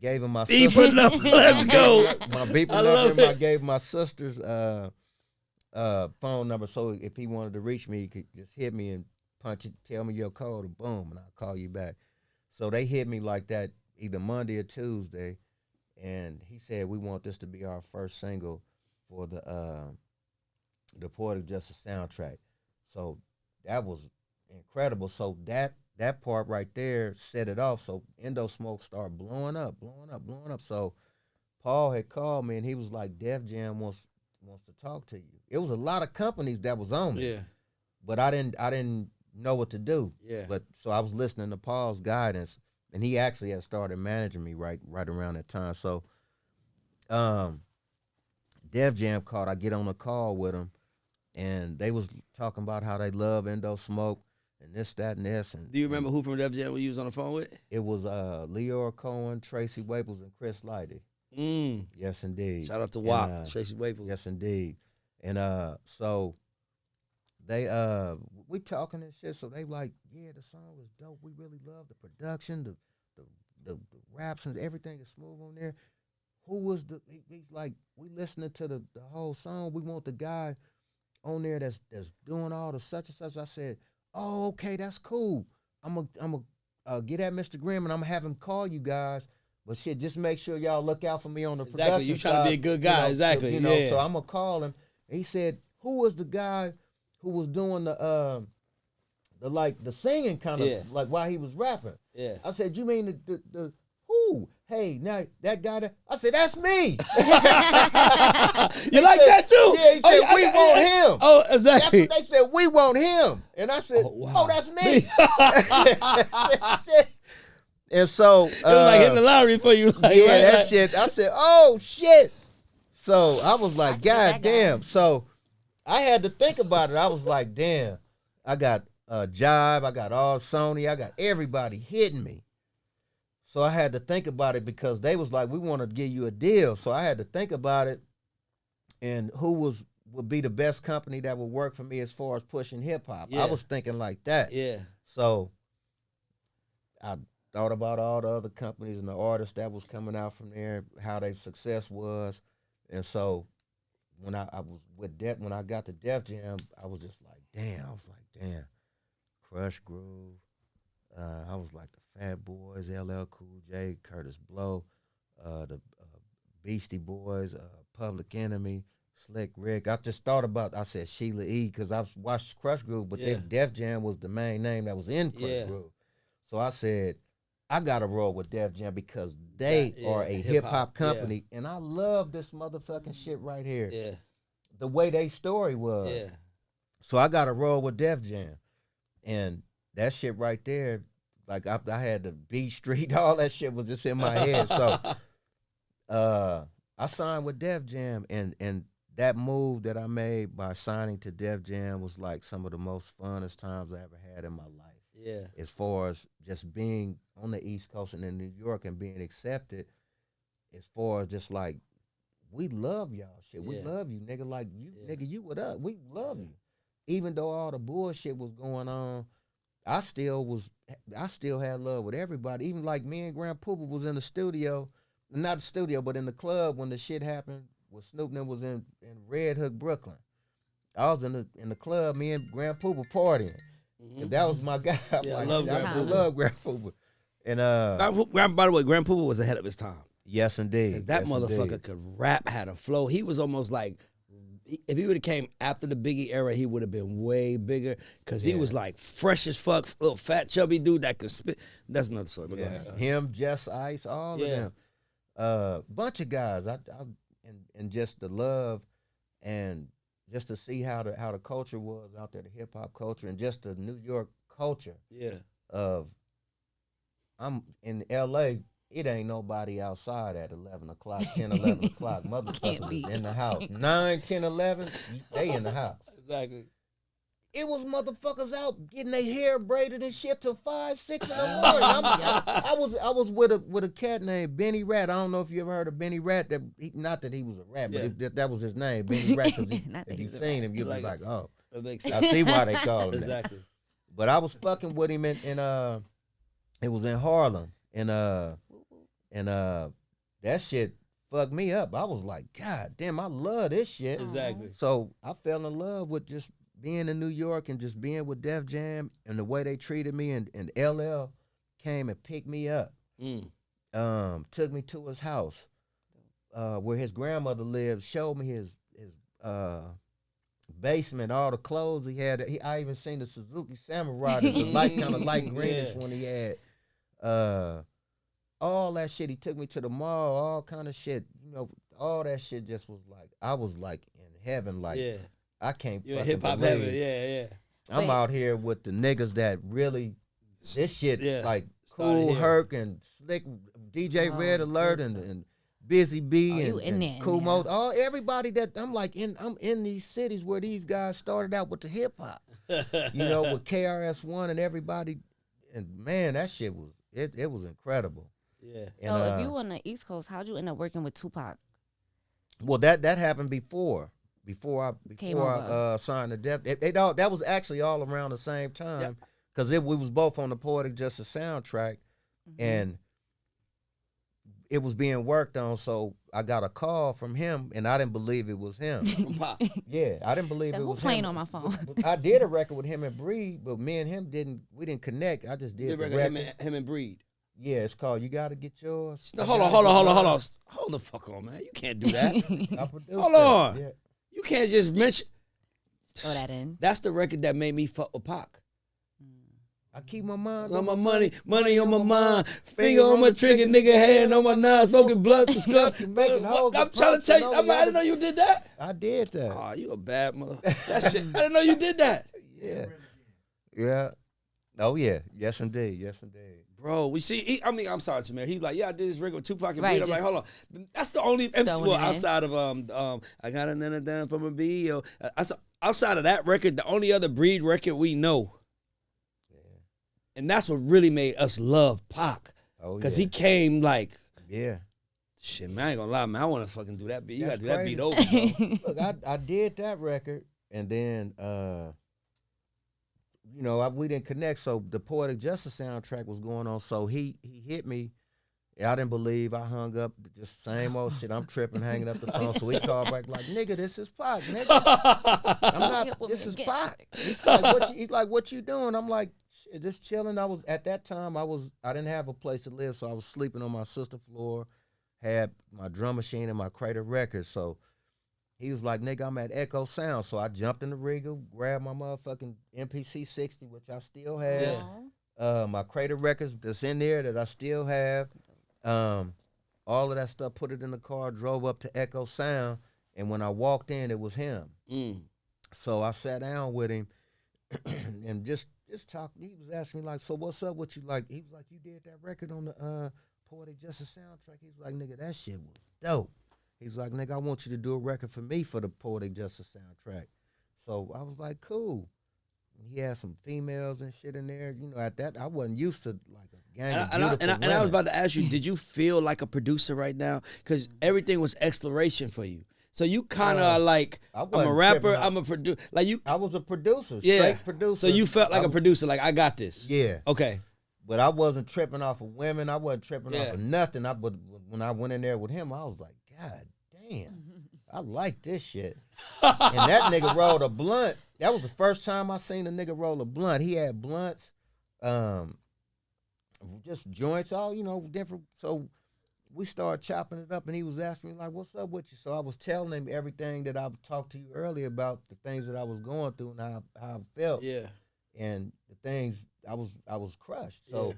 gave him my beeper number. Let's go. My beeper number, and I gave my sister's phone number. So if he wanted to reach me, he could just hit me and punch it, tell me your code, and boom, and I'll call you back. So they hit me like that either Monday or Tuesday. And he said, we want this to be our first single for the Poetic Justice soundtrack. So that was incredible. So that part right there set it off. So Endo Smoke started blowing up. So Paul had called me, and he was like, Def Jam wants to talk to you. It was a lot of companies that was on it. Yeah. But I didn't know what to do. Yeah. But so I was listening to Paul's guidance. And he actually had started managing me right around that time. So Def Jam called. I get on a call with him, and they was talking about how they love Endo Smoke and this, that, and this. And do you remember who from Def Jam you was on the phone with? It was Leora Cohen, Tracy Waples, and Chris Lighty. Yes, indeed. Shout out to WAP, Tracy Waples. Yes, indeed. And so they we talking and shit, so they like, yeah, the song is dope. We really love the production, the raps and everything is smooth on there. Who was he's like, we listening to the whole song. We want the guy on there that's doing all the such and such. I said, oh, okay, that's cool. I'm gonna get at Mr. Grimm, and I'm gonna have him call you guys. But shit, just make sure y'all look out for me on the production you trying to be a good guy, exactly. So I'm gonna call him. And he said, who was the guy who was doing the singing kind of like while he was rapping? Yeah. I said, you mean the who? Hey, now that guy I said, that's me. You like that too? Yeah, he said, we want him. Oh, exactly. They said, we want him. And I said, oh, that's me. And so it was like hitting the lottery for you. Like, yeah, that shit. I said, oh shit. So I was like, God damn. So I had to think about it. I was like, damn, I got Jive, I got all Sony, I got everybody hitting me. So I had to think about it because they was like, we want to give you a deal. So I had to think about it and who would be the best company that would work for me as far as pushing hip hop. Yeah. I was thinking like that. Yeah. So I thought about all the other companies and the artists that was coming out from there, how their success was. And so when I was with when I got to Def Jam, I was just like, damn. Crush Groove. I was like the Fat Boys, LL Cool J, Curtis Blow, the Beastie Boys, Public Enemy, Slick Rick. I just thought about, I said Sheila E. because I watched Crush Groove, but Def Jam was the main name that was in Crush Groove. So I said, I got to roll with Def Jam because they are a hip-hop company, and I love this motherfucking shit right here. Yeah. The way they story was. Yeah. So I got to roll with Def Jam. And that shit right there, like I had the B Street, all that shit was just in my head. So I signed with Def Jam, and that move that I made by signing to Def Jam was like some of the most funnest times I ever had in my life. Yeah. As far as just being on the East Coast and in New York and being accepted, as far as just like, we love y'all shit. We love you, nigga. Like, you, nigga, you with us. We love you. Even though all the bullshit was going on, I still had love with everybody. Even like me and Grand Poopa was in the studio, not the studio, but in the club when the shit happened. When Snoop Dogg was in Red Hook, Brooklyn. I was in the club, me and Grand Poopa partying. Mm-hmm. And that was my guy. Yeah, like, I love Grand Poopa. love Grand Poopa. And by the way, Grand Poopa was ahead of his time. yes, indeed. That yes, motherfucker indeed. could rap, had a flow. He was almost like, if he would have came after the Biggie era, he would have been way bigger because he was like fresh as fuck, little fat chubby dude that could spit. That's another story. But go ahead. Him, Jess Ice, all of them. Bunch of guys. And just the love and just to see how the culture was out there, the hip hop culture, and just the New York culture. Yeah. I'm in L.A., it ain't nobody outside at 11 o'clock, 10, 11 o'clock. Motherfuckers is in the house. 9, 10, 11, they in the house. Exactly. It was motherfuckers out getting their hair braided and shit till 5, 6 in the morning. I was with a cat named Benny Rat. I don't know if you ever heard of Benny Rat. Not that he was a rat, but that was his name, Benny Rat. Because if you've seen him, you'd be like, oh, I see why they call him exactly. that. But I was fucking with him in it was in Harlem, and that shit fucked me up. I was like, God damn, I love this shit. Exactly. So I fell in love with just being in New York and just being with Def Jam and the way they treated me, and LL came and picked me up. Took me to his house where his grandmother lived, showed me his basement, all the clothes he had. I even seen the Suzuki Samurai, the light kind of light greenish one he had. All that shit. He took me to the mall, all kind of shit. You know, all that shit just was like, I was like in heaven. Like, I can't You're fucking hip hop believe. heaven. Yeah. I'm out here with the niggas that really, this shit, like Started Cool here. Herc and Slick, DJ Red Alert and Busy B and Cool Mo, all everybody that I'm in these cities where these guys started out with the hip hop, you know, with KRS-One and everybody, and man, that shit was it was incredible. Yeah. So if you were on the East Coast, how'd you end up working with Tupac? Well, that happened before I signed the Def. That was actually all around the same time because we was both on the Poetic Justice soundtrack, and it was being worked on. So I got a call from him, and I didn't believe it was him. Yeah, I didn't believe it was him. Playing on my phone. I did a record with him and Breed, but me and him didn't connect. I just did the record. Him and Breed. Yeah, it's called You Gotta Get Yours. No, hold on. Hold the fuck on, man. You can't do that. I produced Hold that. on. Yeah. You can't just mention. Throw that in. That's the record that made me fuck with Pac. I keep my mind On my money on my mind, finger on my trigger, nigga, hand on my nine, smoking blunts and stuff. I'm trying to tell you, I didn't know you did that. I did that. Oh, you a bad mother. That shit, I didn't know you did that. Yeah. Yeah. Oh, yeah. Yes, indeed. Yes, indeed. Bro, we see, I'm sorry, Tamira. He's like, I did this record with Tupac and Right, Breed. I'm like, hold on. That's the only MC, throwing it in. outside of, I got another down from a B.O. Outside of that record, the only other Breed record we know. And that's what really made us love Pac. Oh, Because he came like, yeah. shit, man, I ain't gonna lie, man. I want to fucking do that beat. You got That's to do that crazy. beat over, bro. Look, I did that record, and then, you know, we didn't connect, so the Poetic Justice soundtrack was going on, so he hit me. I didn't believe. I hung up, just same old shit. I'm tripping, hanging up the phone, so he called back like, nigga, this is Pac, nigga. I'm not, this is Pac. He's like, what you doing? I'm like, shit, just chilling. At that time, I didn't have a place to live, so I was sleeping on my sister's floor, had my drum machine and my crate of records, so he was like, nigga, I'm at Echo Sound. So I jumped in the Regal, grabbed my motherfucking MPC 60, which I still have. My crate of records that's in there that I still have. All of that stuff, put it in the car, drove up to Echo Sound. And when I walked in, it was him. So I sat down with him and just talked. He was asking me like, so what's up with you? Like, he was like, you did that record on the Poetic Justice soundtrack. He was like, nigga, that shit was dope. He's like, nigga, I want you to do a record for me for the Poetic Justice soundtrack. So I was like, cool. He had some females and shit in there. You know, at that, I wasn't used to like a gang of beautiful and I was women. about to ask you, did you feel like a producer right now? Because everything was exploration for you. So you kind of like, I I'm a wasn't rapper, tripping. I'm a producer. Like you, I was a producer, yeah. straight producer. So you felt like a producer, like I got this. Yeah. Okay. But I wasn't tripping off of women. I wasn't tripping Yeah. off of nothing. But when I went in there with him, I was like, God damn, I like this shit. And that nigga rolled a blunt. That was the first time I seen a nigga roll a blunt. He had blunts, just joints, all, different. So we started chopping it up, and he was asking me, like, what's up with you? So I was telling him everything that I talked to you earlier about, the things that I was going through and how I felt. Yeah. And the things I was crushed. So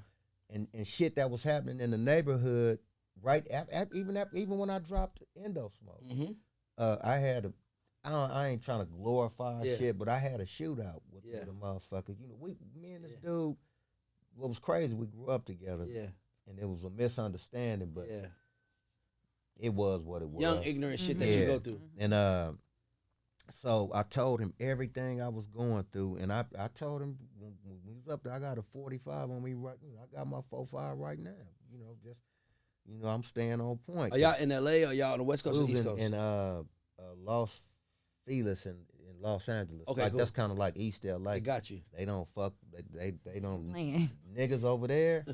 and shit that was happening in the neighborhood right even when I dropped Endo Smoke. Mm-hmm. I had I ain't trying to glorify Yeah. shit, but I had a shootout with a motherfucker. Me and this dude, what was crazy, we grew up together. Yeah. And it was a misunderstanding, but Yeah. it was what it was. Young ignorant shit that you go through. And so I told him everything I was going through, and I told him when we was up there, I got a 45 on me right. I got my 45 right now. I'm staying on point. Are y'all in LA or y'all on the West Coast or We East was Coast? in Los Feliz in Los Angeles. Okay, like cool. that's kind of like East LA. They got you. They don't fuck. They don't Playing. niggas over there.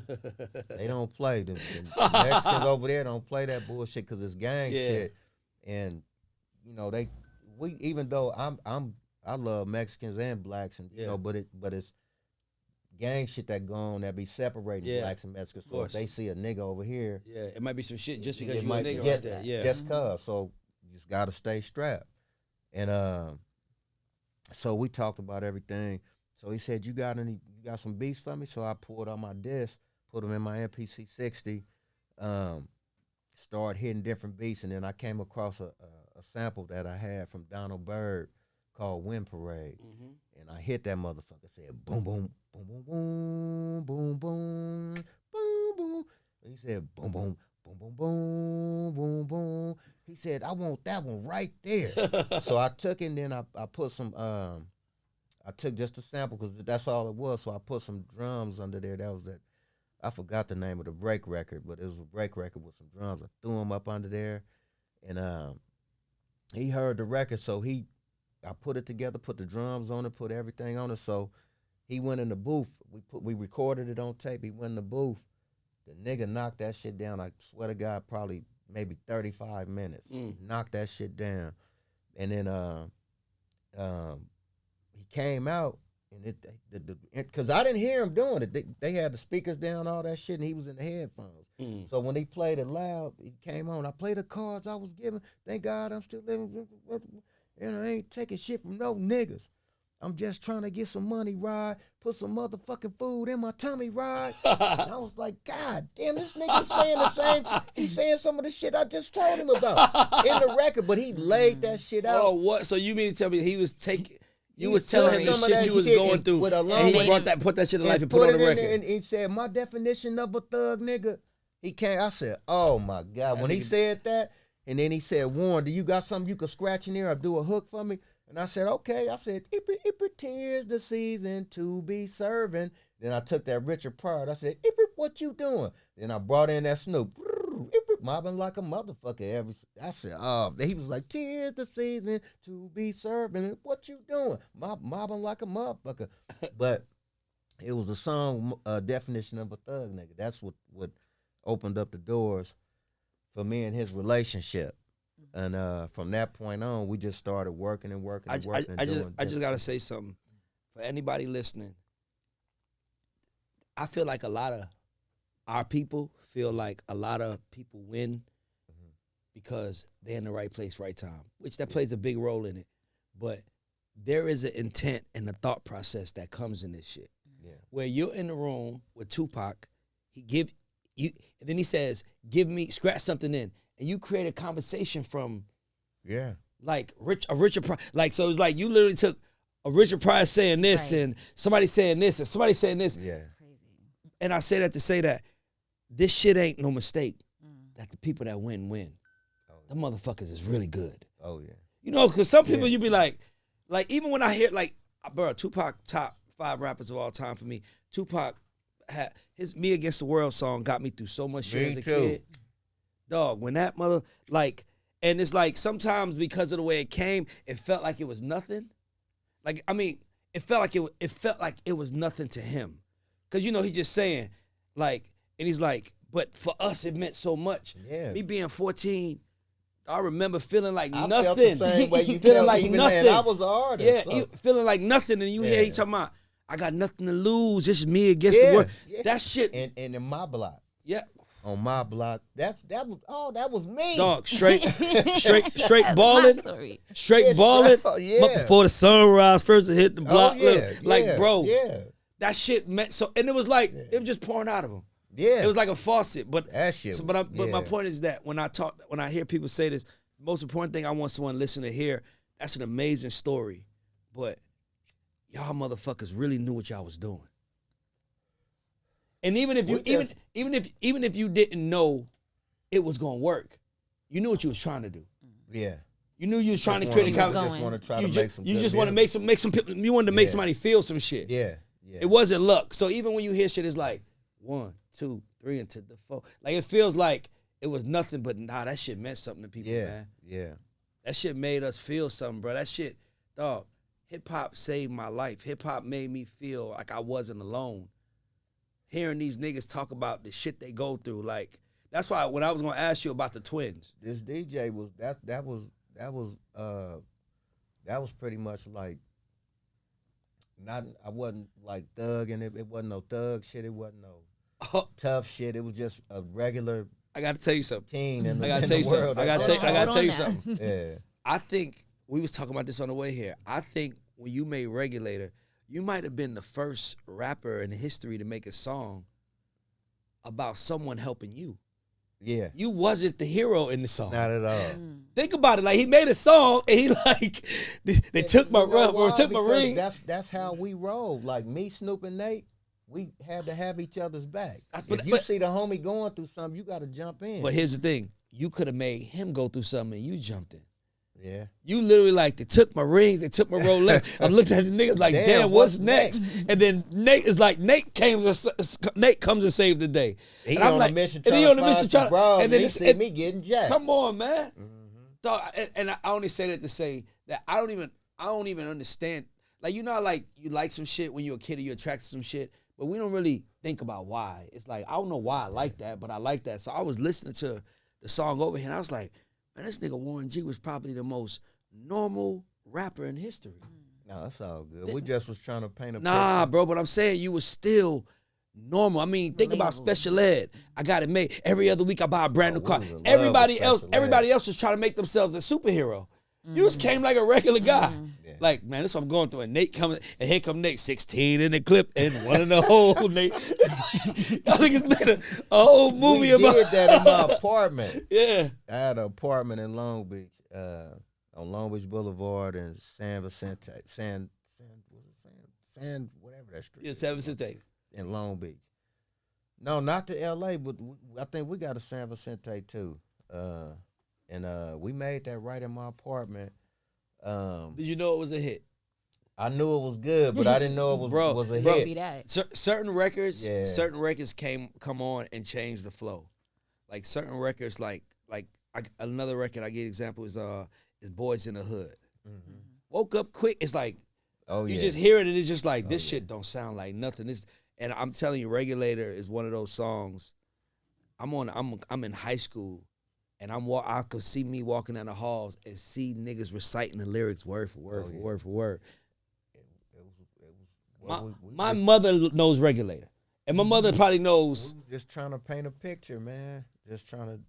They don't play. The Mexicans over there don't play that bullshit because it's gang shit. And we even though I love Mexicans and blacks and but it's gang shit that go on that be separating blacks and Mexicans. So if they see a nigga over here, it might be some shit just because it you a might nigga just, right there. Yeah. just cause. So you just gotta stay strapped. And so we talked about everything. So he said, you got some beats for me? So I pulled out my disc, put them in my MPC 60, started hitting different beats, and then I came across a sample that I had from Donald Byrd called Wind Parade. Mm-hmm. And I hit that motherfucker, said boom, boom, boom, boom, boom, boom, boom, boom, boom. And he said boom, boom, boom, boom, boom, boom, boom. He said, I want that one right there. So I took it, and then I put some, I took just a sample because that's all it was. So I put some drums under there. That was that. I forgot the name of the break record, but it was a break record with some drums. I threw them up under there, and he heard the record, so I put it together, put the drums on it, put everything on it. So he went in the booth. We recorded it on tape. He went in the booth. The nigga knocked that shit down. I swear to God, probably maybe 35 minutes. Knocked that shit down, and then he came out, and because I didn't hear him doing it. They had the speakers down, all that shit, and he was in the headphones. So when he played it loud, he came on. I played the cards I was given. Thank God I'm still living. And I ain't taking shit from no niggas. I'm just trying to get some money, Rod. Put some motherfucking food in my tummy, Rod. And I was like, God damn, this nigga saying the same. He's saying some of the shit I just told him about in the record, but he laid that shit out. Oh, what? So you mean to tell me he was taking? You was telling him the shit you was going through, and he put that shit in life and put it on the record. And he said, my definition of a thug nigga. He came. I said, oh my God. When he said that, and then he said, Warren, do you got something you could scratch in there or do a hook for me? And I said, okay. I said, it tis the season to be serving. Then I took that Richard Pryor. I said, what you doing? Then I brought in that Snoop. Mobbing like a motherfucker. I said, he was like, tis the season to be serving. What you doing? Mobbing like a motherfucker. But it was a song definition of a thug nigga. That's what opened up the doors for me and his relationship. And from that point on, we just started working and working and working. I just gotta say something for anybody listening. I feel like a lot of our people feel like a lot of people win because they're in the right place, right time, which that plays a big role in it. But there is an intent and a thought process that comes in this shit. Yeah. Where you're in the room with Tupac, he give you, and then he says, scratch something in. And you create a conversation from, like a Richard Pryor. Like, so it was like you literally took a Richard Pryor saying this and somebody saying this and somebody saying this. Yeah. Crazy. And I say that to say that this shit ain't no mistake. That the people that win. The motherfuckers is really good. Oh yeah. You know, because some people you be like even when I hear bro, Tupac top 5 rappers of all time for me. Tupac had his Me Against the World song got me through so much shit as a kid. Dog, when that mother, And it's like sometimes because of the way it came, it felt like it was nothing. Like, I mean, it felt like it was nothing to him. Cause you know, he's just saying, like, and he's like, but for us it meant so much. Yeah. Me being 14, I remember feeling like I nothing. felt the same way you feeling felt like even nothing. then. I was an artist. Yeah, so. you feeling like nothing, and you hear he Yeah. talking about, I got nothing to lose, just me against the world. Yeah. That shit. And in my block. Yeah. On my block, that was me. Dog, straight That's balling. my story. Straight Yeah, balling. yeah. But before the sunrise, first to hit the block. Oh, yeah, Like, yeah, bro, yeah. that shit meant so, and it was like, it was just pouring out of him. Yeah. It was like a faucet. But That shit. So, but my yeah. point is that when I hear people say this, the most important thing I want someone to listen to hear, that's an amazing story. But y'all motherfuckers really knew what y'all was doing. And even if you even if you didn't know it was gonna work, you knew what you was trying to do. Yeah. You knew you was trying to Just create a wanna- kind just want to try you to ju- make some. you good just want to music. make some people. You wanted to make Yeah. somebody feel some shit. Yeah. Yeah. It wasn't luck. So even when you hear shit, it's like 1, 2, 3, into the 4. Like it feels like it was nothing, but nah, that shit meant something to people, Yeah. man. Yeah. That shit made us feel something, bro. That shit, dog. Hip hop saved my life. Hip hop made me feel like I wasn't alone. Hearing these niggas talk about the shit they go through, like that's why when I was gonna ask you about the twins, This DJ was that was pretty much like I wasn't like thug, and it wasn't no thug shit. It wasn't no tough shit. It was just a regular I gotta tell you something. teen in the, I gotta in tell the you something. world. I gotta tell you something. Yeah. I think we was talking about this on the way here. I think when you made Regulator, you might have been the first rapper in history to make a song about someone helping you. Yeah. You wasn't the hero in the song. Not at all. Think about it. Like he made a song and he like they took my You know run or why? took my Because ring. That's how we roll. Like me, Snoop, and Nate, we had to have each other's back. But- If you but- see the homie going through something, you got to jump in. But here's the thing: you could have made him go through something and you jumped in. yeah. You literally like they took my rings, they took my Rolex. I'm looking at the niggas like, damn, what's next? And then Nate is like, Nate comes and saved the day. He And I'm on like, a mission and trying he to on a find mission some trying, bros, and then he it's, see me getting jacked. come on, man. Mm-hmm. So, and I only say that to say that I don't even understand. Like, you know how, like, you like some shit when you're a kid or you're attracted to some shit, but we don't really think about why. It's like, I don't know why I like that, but I like that. So I was listening to the song over here, and I was like, man, this nigga Warren G was probably the most normal rapper in history. No, that's all good. We just was trying to paint a Nah, picture. bro, but I'm saying you was still normal. I mean, think about Relatable. special ed. I got it made. Every other week I buy a brand new we car. was in love Everybody with else, special ed. everybody else was trying to make themselves a superhero. You just came like a regular guy. Yeah. Like, man, this is what I'm going through. And Nate comes, and here come Nate, 16 in the clip, and one in the hole, Nate. Y'all niggas made a whole movie we about did that in my apartment. Yeah. I had an apartment in Long Beach, on Long Beach Boulevard and San Vicente, whatever that street Yeah, is. 7 Vicente. In Long Beach. No, not to L.A., but I think we got a San Vicente too. And we made that right in my apartment. Did you know it was a hit? I knew it was good, but I didn't know it was, Bro, was a bro. hit. Be that. Certain records, Yeah. certain records come on and change the flow. Like certain records, another record I give example is Boys in the Hood. Mhm. Woke up quick. It's like Oh, you yeah. just hear it and it's just like this yeah. shit don't sound like nothing. And I'm telling you, Regulator is one of those songs. I'm in high school, and I could see me walking down the halls and see niggas reciting the lyrics word for word Oh, for yeah. word for word. It was My mother knows Regulator, and my mother probably knows. We were just trying to paint a picture, man. Just trying to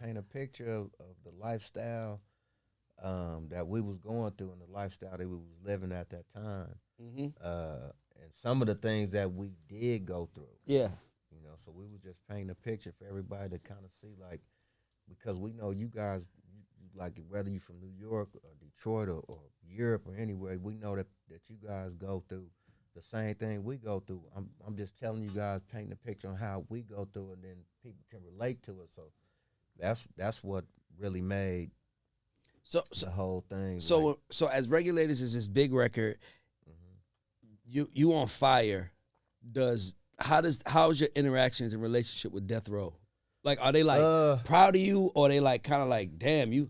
paint a picture of the lifestyle that we was going through and the lifestyle that we was living at that time. Mm-hmm. And some of the things that we did go through. Yeah. You know, so we was just painting a picture for everybody to kind of see, like, because we know you guys, like, whether you're from New York or Detroit or Europe or anywhere, we know that you guys go through the same thing we go through. I'm just telling you guys, painting a picture on how we go through, and then people can relate to it. So that's what really made the whole thing. So as Regulators is this big record, you on fire. How's your interactions and relationship with Death Row? Like, are they like proud of you, or they like kind of like, damn, we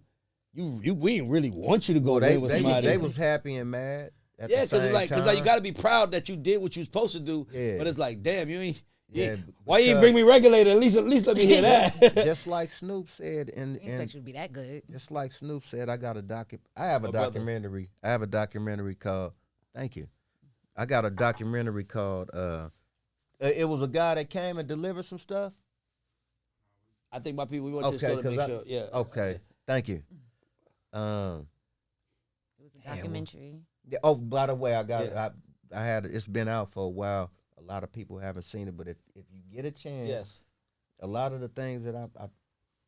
didn't really want you to go there with somebody. They was happy and mad. Yeah, because it's like you got to be proud that you did what you was supposed to do. Yeah. But it's like, damn, you ain't. Yeah, why you ain't bring me regulator? At least let me hear that. Just like Snoop said, and expect you to be that good. Just like Snoop said, I have a documentary. I have a documentary called. Thank you. I got a documentary called. It was a guy that came and delivered some stuff. I think my people. We want to make sure. Yeah. Okay. Thank you. It was a documentary. Yeah. Oh, by the way, I got it. I had it. It's been out for a while. A lot of people haven't seen it, but if you get a chance, a lot of the things that I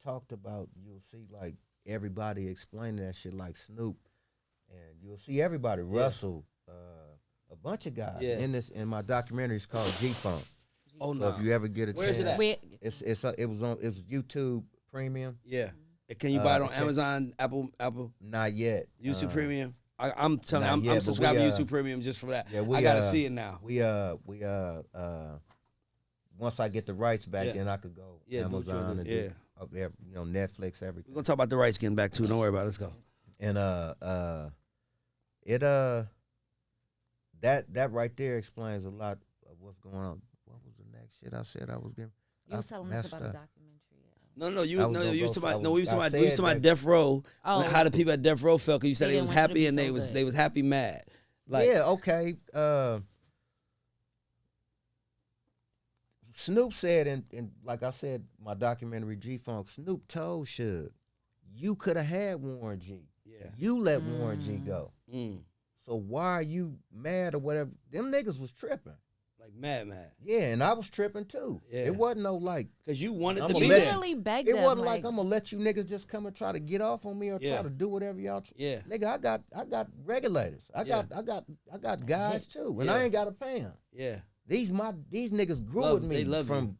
talked about, you'll see like everybody explaining that shit like Snoop, and you'll see everybody, Russell, a bunch of guys in my documentary. It's called G Thang. Oh so no! If you ever get a chance, it was YouTube Premium. Yeah. Can you buy it on Amazon, Apple? Not yet. YouTube Premium. I'm telling you, I'm subscribing to YouTube Premium just for that. Yeah, I gotta see it now. Once I get the rights back, then I could go Amazon and do, Netflix, everything. We're gonna talk about the rights getting back too. Don't worry about it. Let's go. And that right there explains a lot of what's going on. What was the next shit I said I was getting? You was telling us about the documentary. No, you was talking about Death Row. Oh. How the people at Death Row felt, because you said they was happy and they was happy mad. Like, yeah, okay. Snoop said, and like I said, my documentary G Funk, Snoop told Suge, you could have had Warren G. Yeah. You let Warren G go. So why are you mad or whatever? Them niggas was tripping. Like mad. Yeah, and I was tripping too. Yeah. It wasn't no like, because you wanted to be there. there. Really begged it wasn't like I'm gonna let you niggas just come and try to get off on me or try to do whatever y'all. Yeah, nigga, I got regulators. I got guys too, and I ain't gotta pay them. Yeah, these niggas grew with me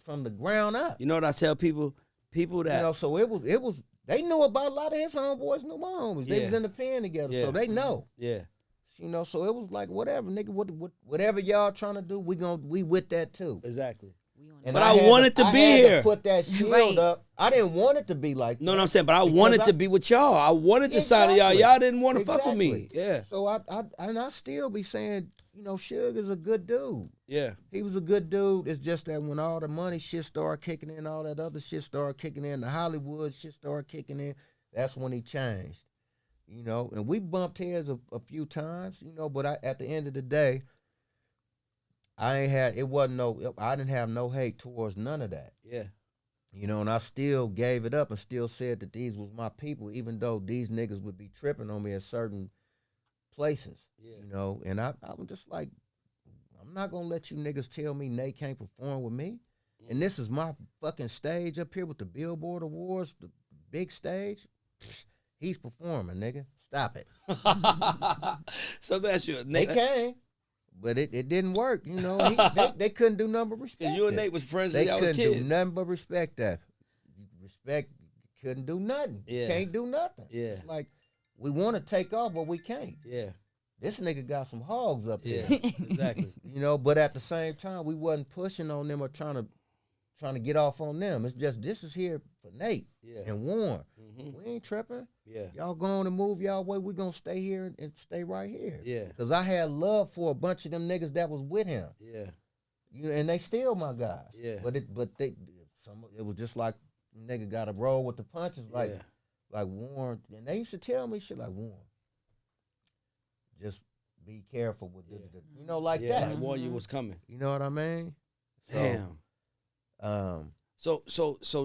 from the ground up. You know what I tell people that so it was they knew about a lot of his homeboys, knew my homies. They was in the pen together, so they know. Yeah. So it was like, whatever, nigga, whatever y'all trying to do, we with that too. Exactly. And but I wanted to be here. Put that shield up. I didn't want it to be like that. No, I'm saying, but I wanted to be with y'all. I wanted to sign to y'all. Y'all didn't want to fuck with me. Yeah. So I still be saying, Suge is a good dude. Yeah. He was a good dude. It's just that when all the money shit started kicking in, all that other shit started kicking in, the Hollywood shit started kicking in, that's when he changed. And we bumped heads a few times, but at the end of the day, I didn't have no hate towards none of that. Yeah. And I still gave it up and still said that these was my people, even though these niggas would be tripping on me at certain places. Yeah. And I'm just like, I'm not gonna let you niggas tell me Nate can't perform with me. Mm-hmm. And this is my fucking stage up here with the Billboard Awards, the big stage. He's performing, nigga. Stop it. So that's you. They came, but it didn't work. They couldn't do nothing but respect. Because you and Nate was friends since y'all was kids. They couldn't do nothing but respect that. Respect, couldn't do nothing. Yeah. Can't do nothing. Yeah. It's like, we want to take off, but we can't. Yeah. This nigga got some hogs up here. Exactly. But at the same time, we wasn't pushing on them or trying to get off on them. It's just, this is here for Nate and Warren. Mm-hmm. We ain't tripping. Yeah. Y'all go on and move y'all way. We gonna stay here and stay right here. Yeah. Because I had love for a bunch of them niggas that was with him. Yeah. And they still my guys. Yeah. But it was just like, nigga got to roll with the punches like Warren. And they used to tell me shit like, Warren, just be careful with like that. Like warn you what's coming. You know what I mean? Damn. So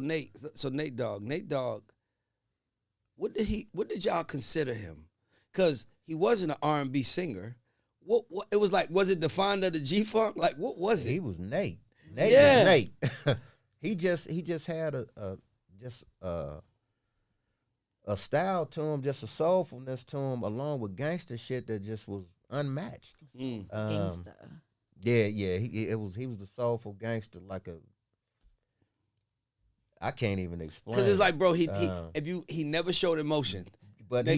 Nate Dogg, what did y'all consider him? Because he wasn't an R&B singer. What it was like? Was it defined of the G Funk? Like, what was it? He was Nate. Nate was Nate. he just had a style to him, just a soulfulness to him, along with gangster shit that just was unmatched. Gangster. Yeah. He was the soulful gangster, like a. I can't even explain. Because it's like, bro, he never showed emotion. But he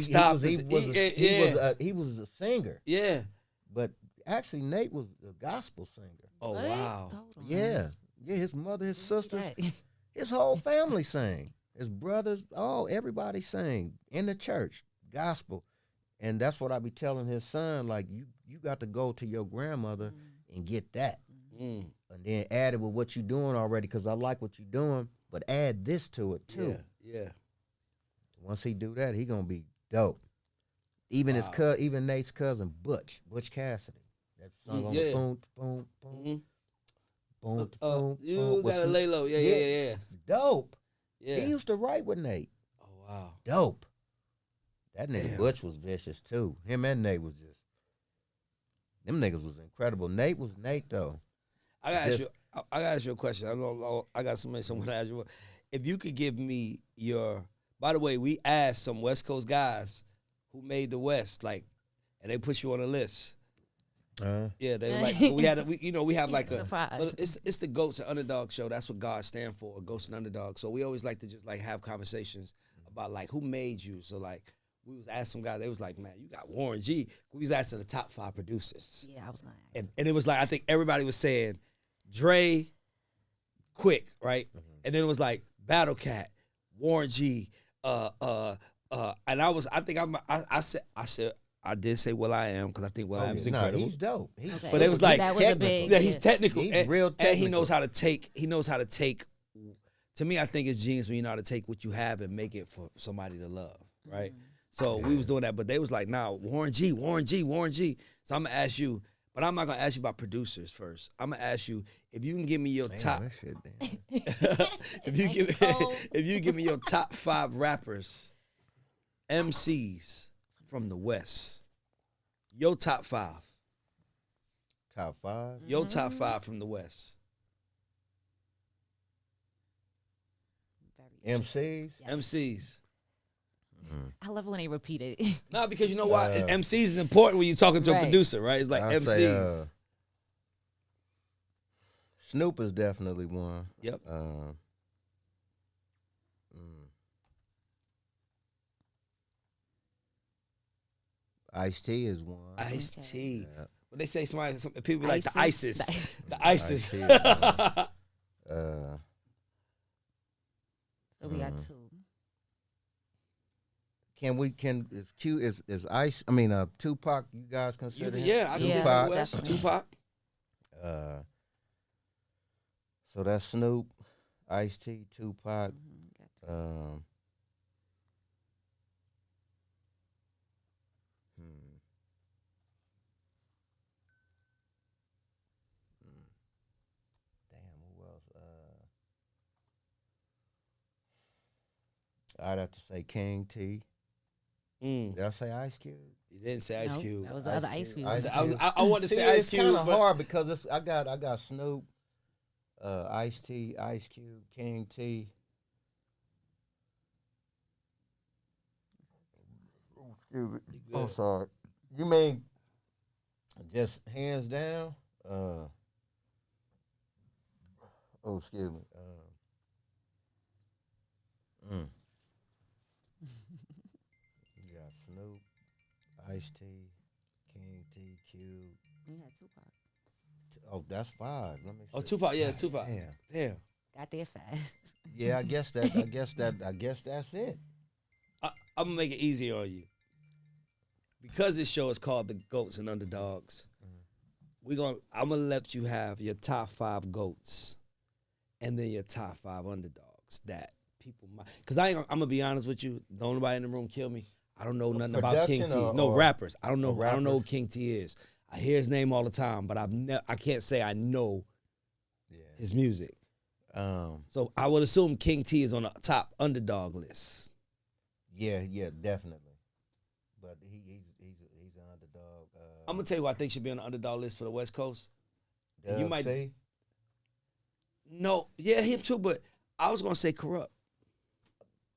was a singer. Yeah. But actually, Nate was a gospel singer. Oh, wow. Yeah. His mother, his sisters. His whole family sang. His brothers, everybody sang in the church, gospel. And that's what I be telling his son, like, you got to go to your grandmother and get that. Mm. And then add it with what you're doing already, because I like what you're doing, but add this to it too. Yeah. Once he do that, he gonna be dope. Even even Nate's cousin, Butch Cassidy. That song on the boom, boom, boom, boom, boom. You gotta lay low. Yeah. Dope. Yeah. He used to write with Nate. Oh, wow. Dope. That nigga Butch was vicious too. Him and Nate was just, them niggas was incredible. Nate was Nate though. I gotta ask you a question. I got someone to ask you. If you could give me your, by the way, we asked some West Coast guys who made the West, like, and they put you on a list. Yeah, they were like, we have like a, so it's the Goats and Underdog show. That's what God stand for, Goats and Underdog. So we always like to just like have conversations about like who made you. So like we was asking some guys, they was like, man, you got Warren G. We was asking the top 5 producers. Yeah, I was gonna ask. And it was like, I think everybody was saying Dre, Quick, right? And then it was like Battle Cat, Warren G, and I did say Will I Am, because I think Will I Am is incredible. He's dope. But it was like, that was a big, he's technical. He's real technical. And he knows how to take, to me, I think it's genius when you know how to take what you have and make it for somebody to love, right? So we was doing that, but they was like, nah, Warren G. So I'm gonna ask you, but I'm not gonna ask you about producers first. I'm gonna ask you if you can give me your top. if you give me your top 5 rappers, MCs from the West, your top 5. Top 5. Your top 5 from the West. MCs. Yes. MCs. I love it when they repeat it. No, because you know why? MCs is important when you're talking to a producer, right? It's like I'll MCs. say, Snoop is definitely one. Yep. Ice-T is one. Ice-T. Yeah. When they say some people be like the ISIS. The ISIS. Ice-T is one. So we got 2. Is Tupac, you guys consider him? Yeah, I consider Tupac. West. Tupac. So that's Snoop, Ice-T, Tupac. Damn, who else? I'd have to say King T. Did I say Ice Cube? You didn't say Ice Cube. That was the other Ice Cube. I wanted to say Ice Cube. It's kind of hard because I got Snoop, Ice-T, Ice Cube, King T. Excuse me. I'm sorry. You mean just hands down? Excuse me. You got Snoop, Ice-T, King T, Cube. You had Tupac. Oh, that's 5. Let me see. Oh, Tupac. Yeah, it's Tupac. Damn. Got there fast. Yeah, I guess that's it. I'm gonna make it easier on you. Because this show is called The Goats and Underdogs, I'm gonna let you have your top 5 goats and then your top 5 underdogs that people might. Because I'm gonna be honest with you, don't nobody in the room kill me. I don't know nothing about King T. Rappers. I don't know. I don't know who King T is. I hear his name all the time, but I can't say I know his music. So I would assume King T is on the top underdog list. Yeah, definitely. But he's an underdog. I'm gonna tell you who I think should be on the underdog list for the West Coast. You might say? No, yeah, him too. But I was gonna say Kurupt.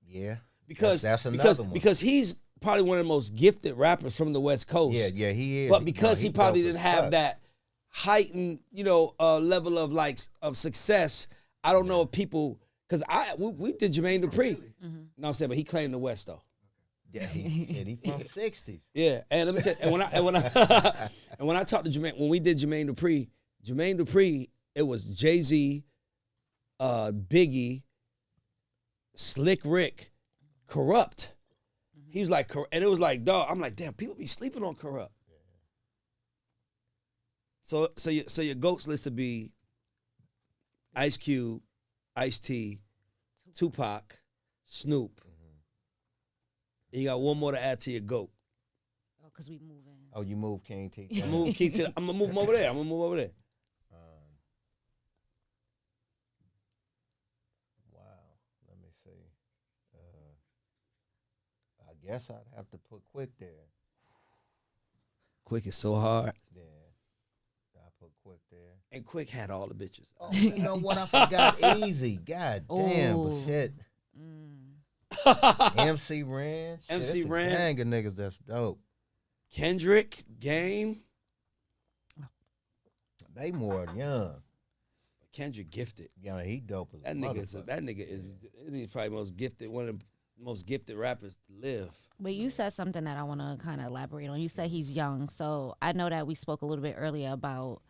Yeah, because that's another one. Because he's probably one of the most gifted rappers from the West Coast. Yeah, he is. But because he probably didn't have that heightened, level of success, I don't know if people, because we did Jermaine Dupri. You know what I'm saying? But he claimed the West though. Yeah, he from '60s. Yeah, and let me tell you, and when I talked to Jermaine, when we did Jermaine Dupri, it was Jay-Z, Biggie, Slick Rick, Kurupt. He was like, and it was like, dog. I'm like, damn, people be sleeping on Kurupt. So your GOATs list would be Ice Cube, Ice-T, Tupac, Snoop. And you got one more to add to your GOAT. Oh, because we moving. Oh, you move King T. I'm gonna move him over there. Wow. Let me see. I guess I'd have to put Quick there. Quick is so hard. Yeah. I put Quick there. And Quick had all the bitches. Oh, you know what? I forgot Easy. God damn, but shit. MC Ren. Shit, MC it's a Ren. gang of niggas that's dope. Kendrick, Game. They more young. Kendrick gifted. Yeah, he dope as That nigga is probably one of the most gifted rappers to live. But you said something that I want to kind of elaborate on. You said he's young. So I know that we spoke a little bit earlier about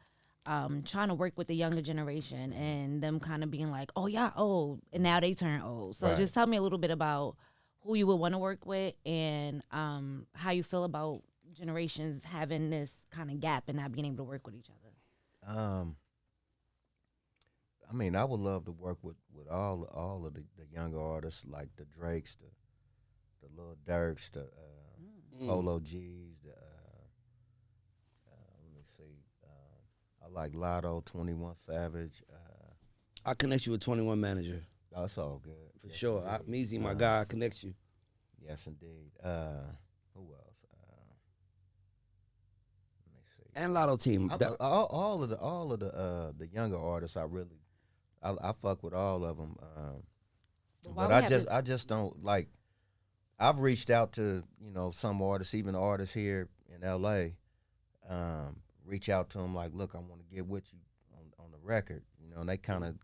trying to work with the younger generation and them kind of being like, oh, yeah, old. And now they turn old. So just tell me a little bit about who you would want to work with and how you feel about generations having this kind of gap and not being able to work with each other. I mean, I would love to work with all of the younger artists, like the Drakes, the Lil Durks, the Polo G's, let me see, I like Lotto, 21 Savage. I'll connect you with 21 Manager. Oh, it's all good. For sure. Meezy, my guy, I'll connect you. Yes, indeed. Who else? Let me see. And Lotto Team. All of the younger artists, I fuck with all of them. But I just don't like. I've reached out to some artists, even artists here in L.A. Reach out to them like, look, I want to get with you on the record, and they kind of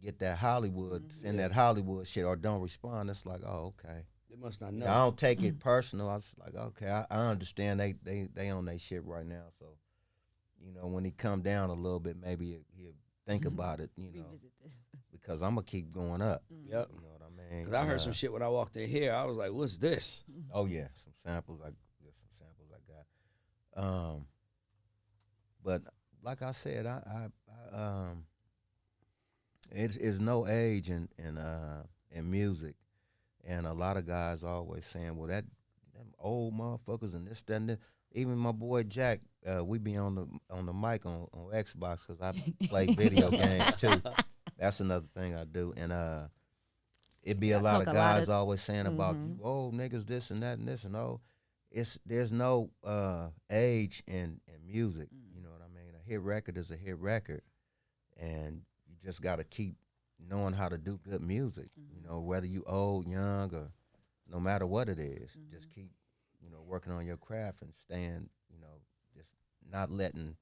get that Hollywood, send that Hollywood shit, or don't respond. It's like, oh, okay. They must not know. I don't take it personal. I was like, okay, I understand they on their shit right now. So, when he come down a little bit, maybe he'll think about it, because I'm going to keep going up. Yep. You know what I mean? Because I heard some shit when I walked in here. I was like, what's this? Oh, yeah. Some samples I got. But like I said, it's no age in music. And a lot of guys always saying, well, them old motherfuckers and this, that, and that. Even my boy Jack, we be on the mic on Xbox because I play video games too. That's another thing I do. And it be a lot of guys always saying about you old niggas, this and that and this and oh. There's no age in music. You know what I mean? A hit record is a hit record. And you just got to keep knowing how to do good music. Whether you old, young, or no matter what it is. Just keep working on your craft and staying, just not letting,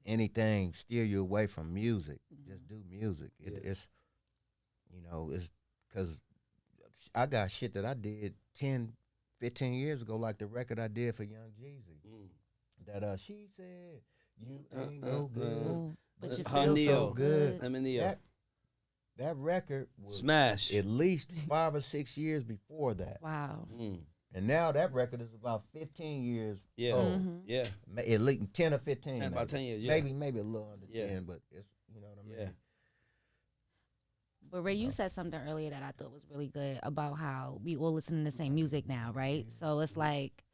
anything steer you away from music. Just do music. It's because I got shit that I did 10, 15 years ago, like the record I did for Young Jeezy. That she said, you ain't no good, but you feel so good. I'm in the That record was smash at least 5 or 6 years before that. Wow. And now that record is about 15 years old. Yeah. At least 10 or 15. About 10 years, yeah. Maybe a little under 10, but it's, you know what I mean? Yeah. But Ray, you said something earlier that I thought was really good about how we all listen to the same music now, right? So it's like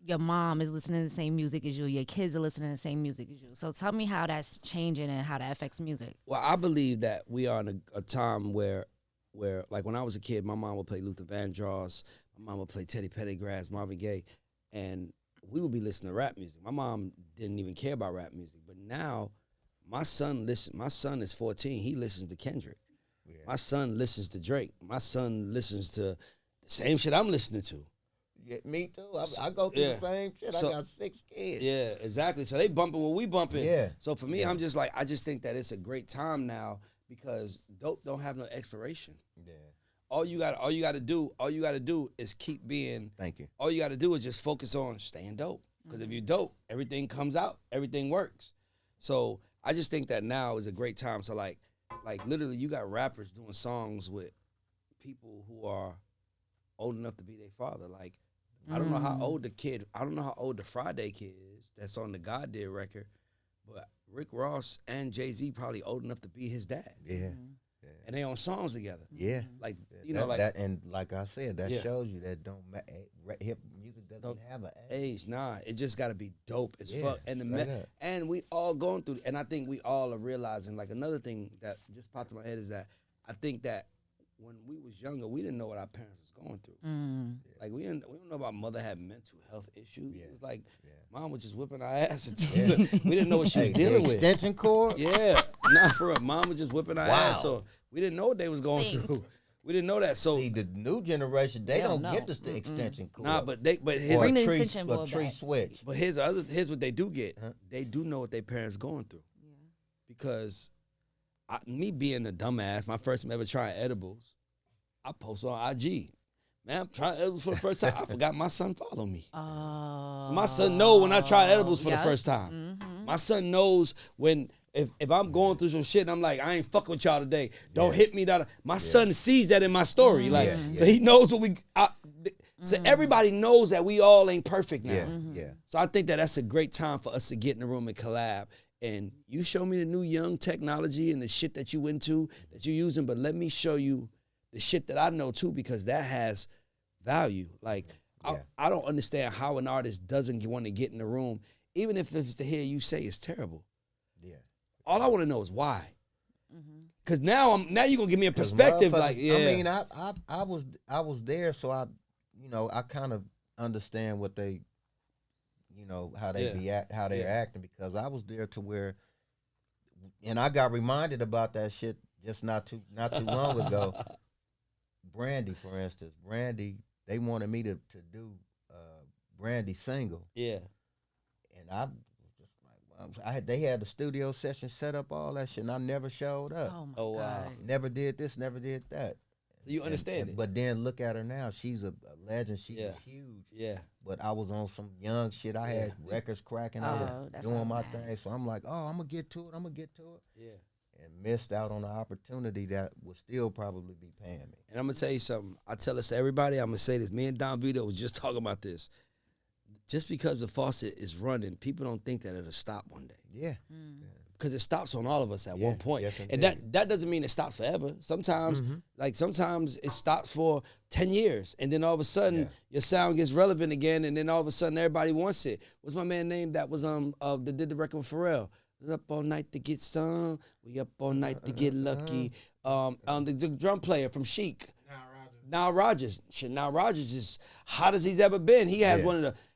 your mom is listening to the same music as you, your kids are listening to the same music as you. So tell me how that's changing and how that affects music. Well, I believe that we are in a time where like when I was a kid, my mom would play Luther Vandross, my mom would play Teddy Pendergrass, Marvin Gaye, and we would be listening to rap music. My mom didn't even care about rap music, but now my son is 14, he listens to Kendrick. Yeah. My son listens to Drake. My son listens to the same shit I'm listening to. Yeah, me too. I go through the same shit. I got 6 kids. Yeah, exactly. So they bumping what we bumping. Yeah. So for me, I'm just like, I just think that it's a great time now because dope don't have no expiration. Yeah. All you gotta do is keep being. Thank you. All you gotta do is just focus on staying dope. Because if you're dope, everything comes out, everything works. So I just think that now is a great time. So like, like literally, you got rappers doing songs with people who are old enough to be their father. Like, I don't know how old the Friday kid is that's on the God Did record, but Rick Ross and Jay-Z probably old enough to be his dad. Yeah. And they on songs together. Yeah. Like, that, and like I said, that Yeah. shows you that hip music doesn't have an age. Nah, it just got to be dope as Yeah, fuck. And straight up. and we all going through, and I think we all are realizing, like, another thing that just popped in my head is that I think that when we was younger, we didn't know what our parents was going through. Like, we don't know about mother had mental health issues. Yeah. It was like, Yeah. mom was just whipping our ass. We didn't know what she was Hey, dealing the with. extension cord? Yeah, nah, for real. Mom was just whipping our Wow. ass, so we didn't know what they was going through. We didn't know that. So See, the new generation, they don't get know. the extension cord. nah, but here's or Bring the a tree, extension a board tree back. switch. But here's what they do get. They do know what their parents going through. Because me being a dumbass, my first time ever trying edibles, I post on IG. Man, I'm trying edibles for the first time. I forgot my son followed me. So my son know when I try edibles for the first time. My son knows when if I'm going through some shit and I'm like, I ain't fucking with y'all today. Don't hit me. My son sees that in my story. Like, so he knows what so everybody knows that we all ain't perfect now. Yeah. So I think that that's a great time for us to get in the room and collab. And you show me the new young technology and the shit that you into, that you using, but let me show you the shit that I know too, because that has value. Like, I don't understand how an artist doesn't want to get in the room, even if it's to hear you say it's terrible. Yeah. All I want to know is why. Because now you're gonna give me a 'Cause perspective. Like, motherfuckers- yeah, I mean, I was there, so I kind of understand what they, how they how they're acting, because I was there to where, and I got reminded about that shit just not too long ago. Brandy, for instance, they wanted me to do Brandy single, yeah, and I was just like, they had the studio session set up, all that shit, and I never showed up. Oh my Oh, wow. God. Never did this, never did that. so you understand it. But then look at her now. She's a legend. She Yeah. was huge. Yeah, But I was on some young shit. I had records cracking. I Oh, was that's doing what my I'm at. thing. So I'm like, oh, I'm going to get to it. yeah. And missed out on the opportunity that would still probably be paying me. And I'm gonna tell you something. I tell this to everybody. I'm gonna say this. Me and Don Vito was just talking about this. Just because the faucet is running, people don't think that it'll stop one day. Yeah. Because it stops on all of us at Yeah, one point. yes, And indeed. that doesn't mean it stops forever. Sometimes, sometimes it stops for 10 years. And then all of a sudden, your sound gets relevant again. And then all of a sudden, everybody wants it. What's my man name that was that did the record with Pharrell? Up all night to get some. We up all night to get lucky. The drum player from Chic. Nile Rodgers. Shit, Nile Rodgers is hot as he's ever been. He has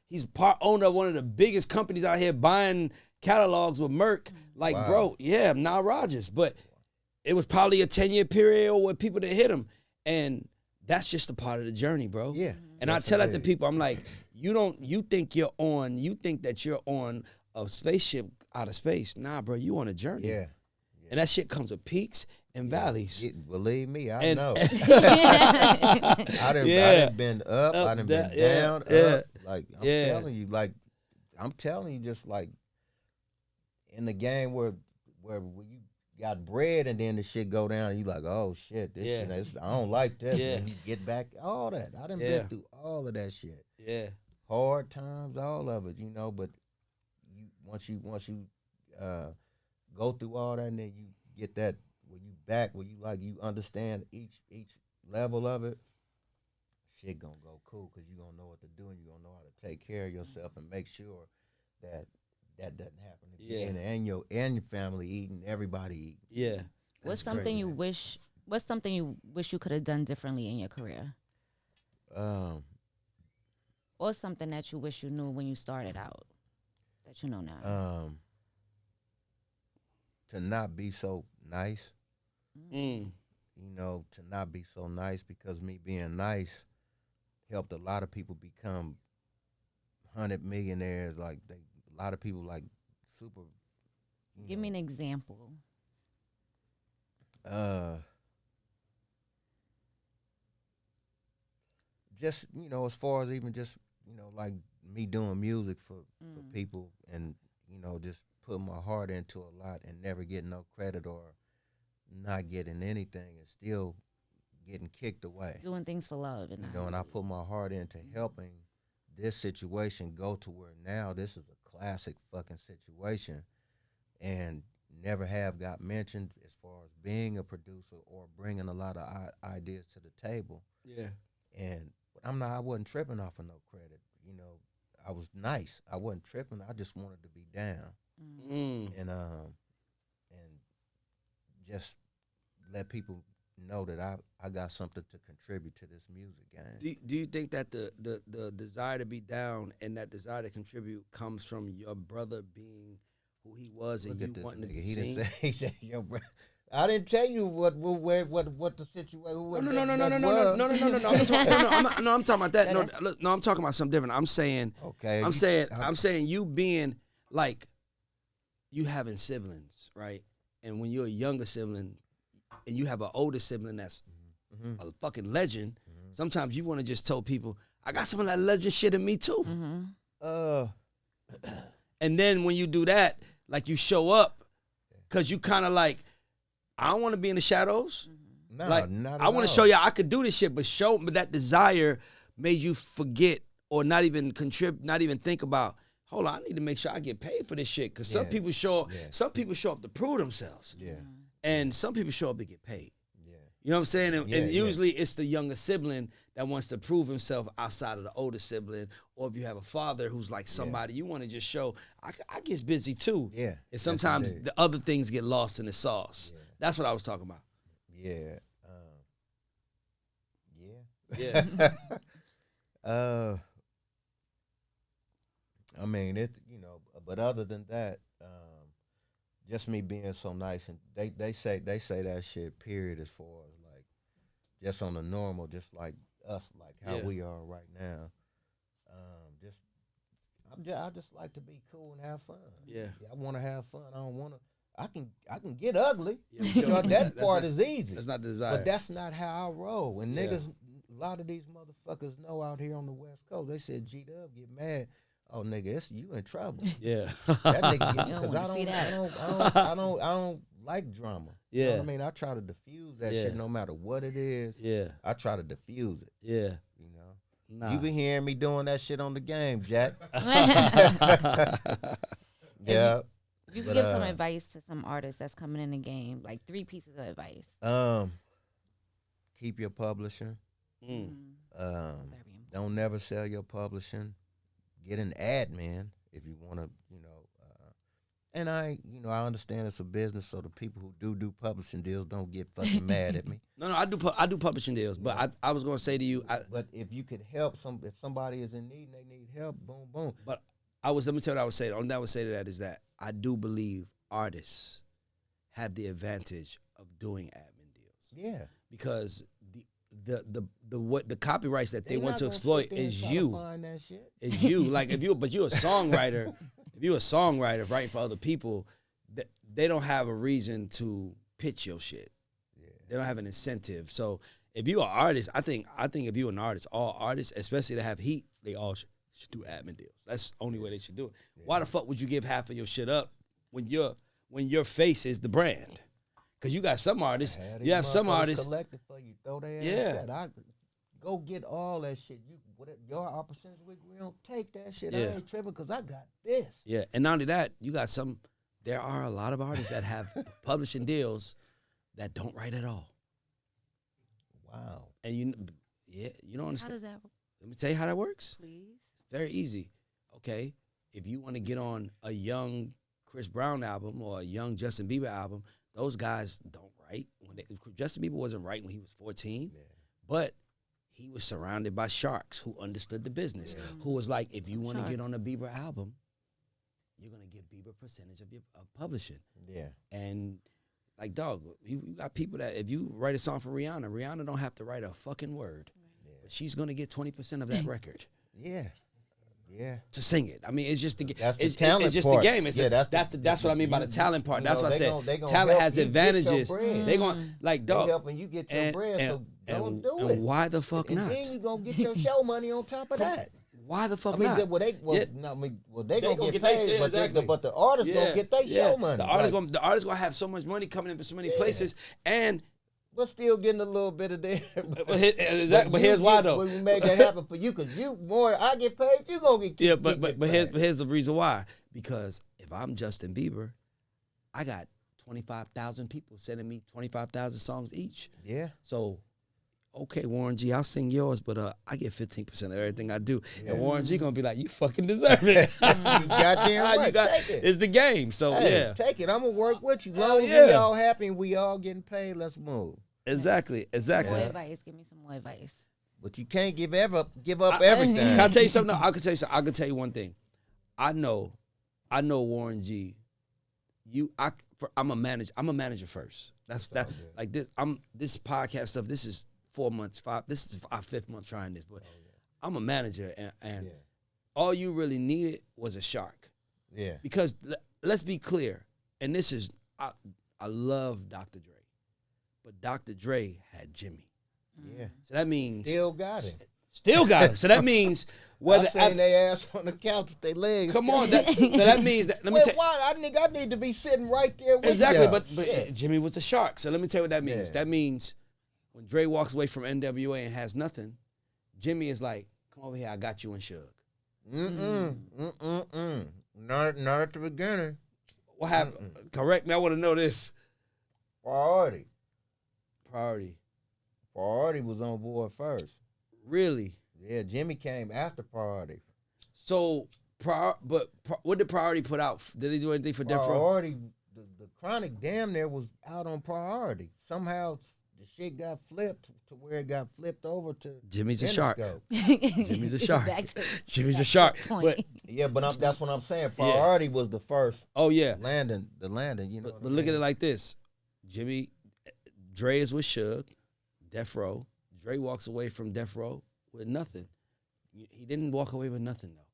he's part owner of one of the biggest companies out here buying catalogs with Merck. Like, bro, yeah, Nile Rodgers. But it was probably a 10-year period with people that hit him. And that's just a part of the journey, bro. Yeah. And I tell that to people, I'm like, you think that you're on a spaceship out of space. Nah, bro, you on a journey. Yeah. And that shit comes with peaks and valleys. Believe me, I And- know. I done been up, I done been down, up. Like, I'm telling you, just like in the game where you got bread and then the shit go down and you like, oh shit, this shit, I don't like this. Yeah. And you get back, all that. I done been through all of that shit. Yeah. Hard times, all of it, but once you go through all that and then you get that where you understand each level of it, shit gonna go cool, because you gonna know what to do and you gonna know how to take care of yourself and make sure that doesn't happen again. And your family eating, everybody eating. Yeah. What's something you wish you could have done differently in your career? Or something that you wish you knew when you started out that you know now? To not be so nice. Mm. To not be so nice, because me being nice helped a lot of people become 100 millionaires. Like, a lot of people like super. Give me an example. Just as far as even just like me doing music for people, and just putting my heart into a lot and never getting no credit or not getting anything and still getting kicked away. Doing things for love. And And I put my heart into helping this situation go to where now this is a classic fucking situation and never have got mentioned as far as being a producer or bringing a lot of ideas to the table. Yeah. And I wasn't tripping off of no credit. You know, I was nice. I wasn't tripping. I just wanted to be down. And just let people know that I got something to contribute to this music game. Do you think that the desire to be down and that desire to contribute comes from your brother being who he was and you wanting to be seen? He said, yo, bro. I didn't tell you what the situation. No, I'm talking about that. No, I'm talking about something different. I'm saying, okay. I'm saying you being like, you having siblings, right? And when you're a younger sibling, and you have an older sibling that's a fucking legend, sometimes you want to just tell people, I got some of that legend shit in me too. And then when you do that, like you show up, because you kind of like, I don't want to be in the shadows. No, like, not I want to show y'all I could do this shit, but that desire made you forget or not even contribute, not even think about, hold on, I need to make sure I get paid for this shit. Because some people show up to prove themselves. Yeah. And some people show up to get paid. Yeah. You know what I'm saying? And usually it's the younger sibling that wants to prove himself outside of the older sibling. Or if you have a father who's like somebody, you want to just show, I get busy too. Yeah. And sometimes the other things get lost in the sauce. Yeah. That's what I was talking about. Yeah. Yeah. I mean, but other than that, just me being so nice, and they say that shit, period, as far as like just on the normal, just like us, like how we are right now. I just like to be cool and have fun. Yeah. I want to have fun. I don't want to. I can get ugly. You know, that part is easy. That's not the desire. But that's not how I roll. And niggas, a lot of these motherfuckers know out here on the West Coast, they said G-Dub get mad. Oh, nigga, it's you in trouble. Yeah. That nigga, because I don't like drama. Yeah. You know what I mean? I try to diffuse that shit no matter what it is. Yeah. I try to diffuse it. Yeah. You know? Nah. You been hearing me doing that shit on the game, Jack. Yeah. You can give some advice to some artists that's coming in the game, like 3 pieces of advice. Keep your publishing. Don't never sell your publishing. Get an admin if you want to, and I understand it's a business, so the people who do publishing deals don't get fucking mad at me. No, I do publishing deals, but I was gonna say to you, but if you could help if somebody is in need and they need help, boom, boom. But let me tell you what I would say. The only thing I would say to that is that I do believe artists have the advantage of doing admin deals. Yeah, because the copyrights that they want to exploit is you. Is you. Like if you're a songwriter, if you're a songwriter writing for other people, they don't have a reason to pitch your shit. Yeah. They don't have an incentive. So if you're an artist, I think if you're an artist, all artists, especially that have heat, they all should do admin deals. That's the only way they should do it. Yeah. Why the fuck would you give half of your shit up when your face is the brand? Because you got some artists. You have some artists. Collected for you. Throw their ass go get all that shit. Your percentage we don't take that shit. I ain't tripping because I got this. Yeah, and not only that, you got some. There are a lot of artists that have publishing deals that don't write at all. Wow. And you don't understand. How does that work? Let me tell you how that works. Please. Very easy. Okay, if you want to get on a young Chris Brown album or a young Justin Bieber album, those guys don't write. Justin Bieber wasn't writing when he was 14, but he was surrounded by sharks who understood the business, who was like, if you want to get on a Bieber album, you're going to give Bieber a percentage of your publishing. Yeah. And like, dog, you got people that if you write a song for Rihanna don't have to write a fucking word. Yeah. But she's going to get 20% of that record. Yeah. Yeah. To sing it. I mean, it's just the talent it's just part. the game. That's what I mean by the talent part. That's what I said. Talent has advantages. They're going like dog. They helping you get your bread, so don't do it. And why the fuck not? And then you gonna get your show money on top of that. Why the fuck I mean, not? They gonna get paid, but the artists gonna get their show money. The artists gonna have so much money coming in from so many places, and we're still getting a little bit of that. but here's why though. We made that happen for you, because you more I get paid, you gonna get but here's the reason why. Because if I'm Justin Bieber, I got 25,000 people sending me 25,000 songs each. Yeah. So, okay, Warren G, I'll sing yours, but I get 15% of everything I do. Yeah. And Warren G gonna be like, you fucking deserve it. You goddamn right. Take it. It's the game. So hey, take it. I'm gonna work with you. As long as we all happy and we all getting paid, let's move. Exactly. More advice. Give me some more advice. But you can't give up everything. Can I tell you something? No, I can tell you something. I can tell you one thing. I know Warren G. I'm a manager. I'm a manager first. That's that. Like this. This podcast stuff. This is 4 months. This is our 5th month trying this. But I'm a manager, and all you really needed was a shark. Yeah. Because let's be clear, and this is I love Dr. Dre, but Dr. Dre had Jimmy. Yeah. So that means still got him. Still got him. So that means whether I seen their ass on the couch with their legs. Come on. So that means that. Let me tell you. Why? I need to be sitting right there with exactly. y'all. But Jimmy was the shark. So let me tell you what that means. Yeah. That means when Dre walks away from NWA and has nothing, Jimmy is like, "Come over here. I got you and Suge." Not at the beginning. What happened? Correct me. I want to know this. Priority was on board first. Really? Yeah, Jimmy came after Priority. So, what did Priority put out? Did he do anything for Death Row? Priority, the Chronic damn near was out on Priority. Somehow the shit got flipped to where it got flipped over to Jimmy's a Interscope. shark. Jimmy's a shark. Jimmy's a shark. But yeah, but that's what I'm saying. Priority was the first. Oh yeah, the landing. You know. But look at it like this: Dre is with Suge, Death Row. Dre walks away from Death Row with nothing. He didn't walk away with nothing though.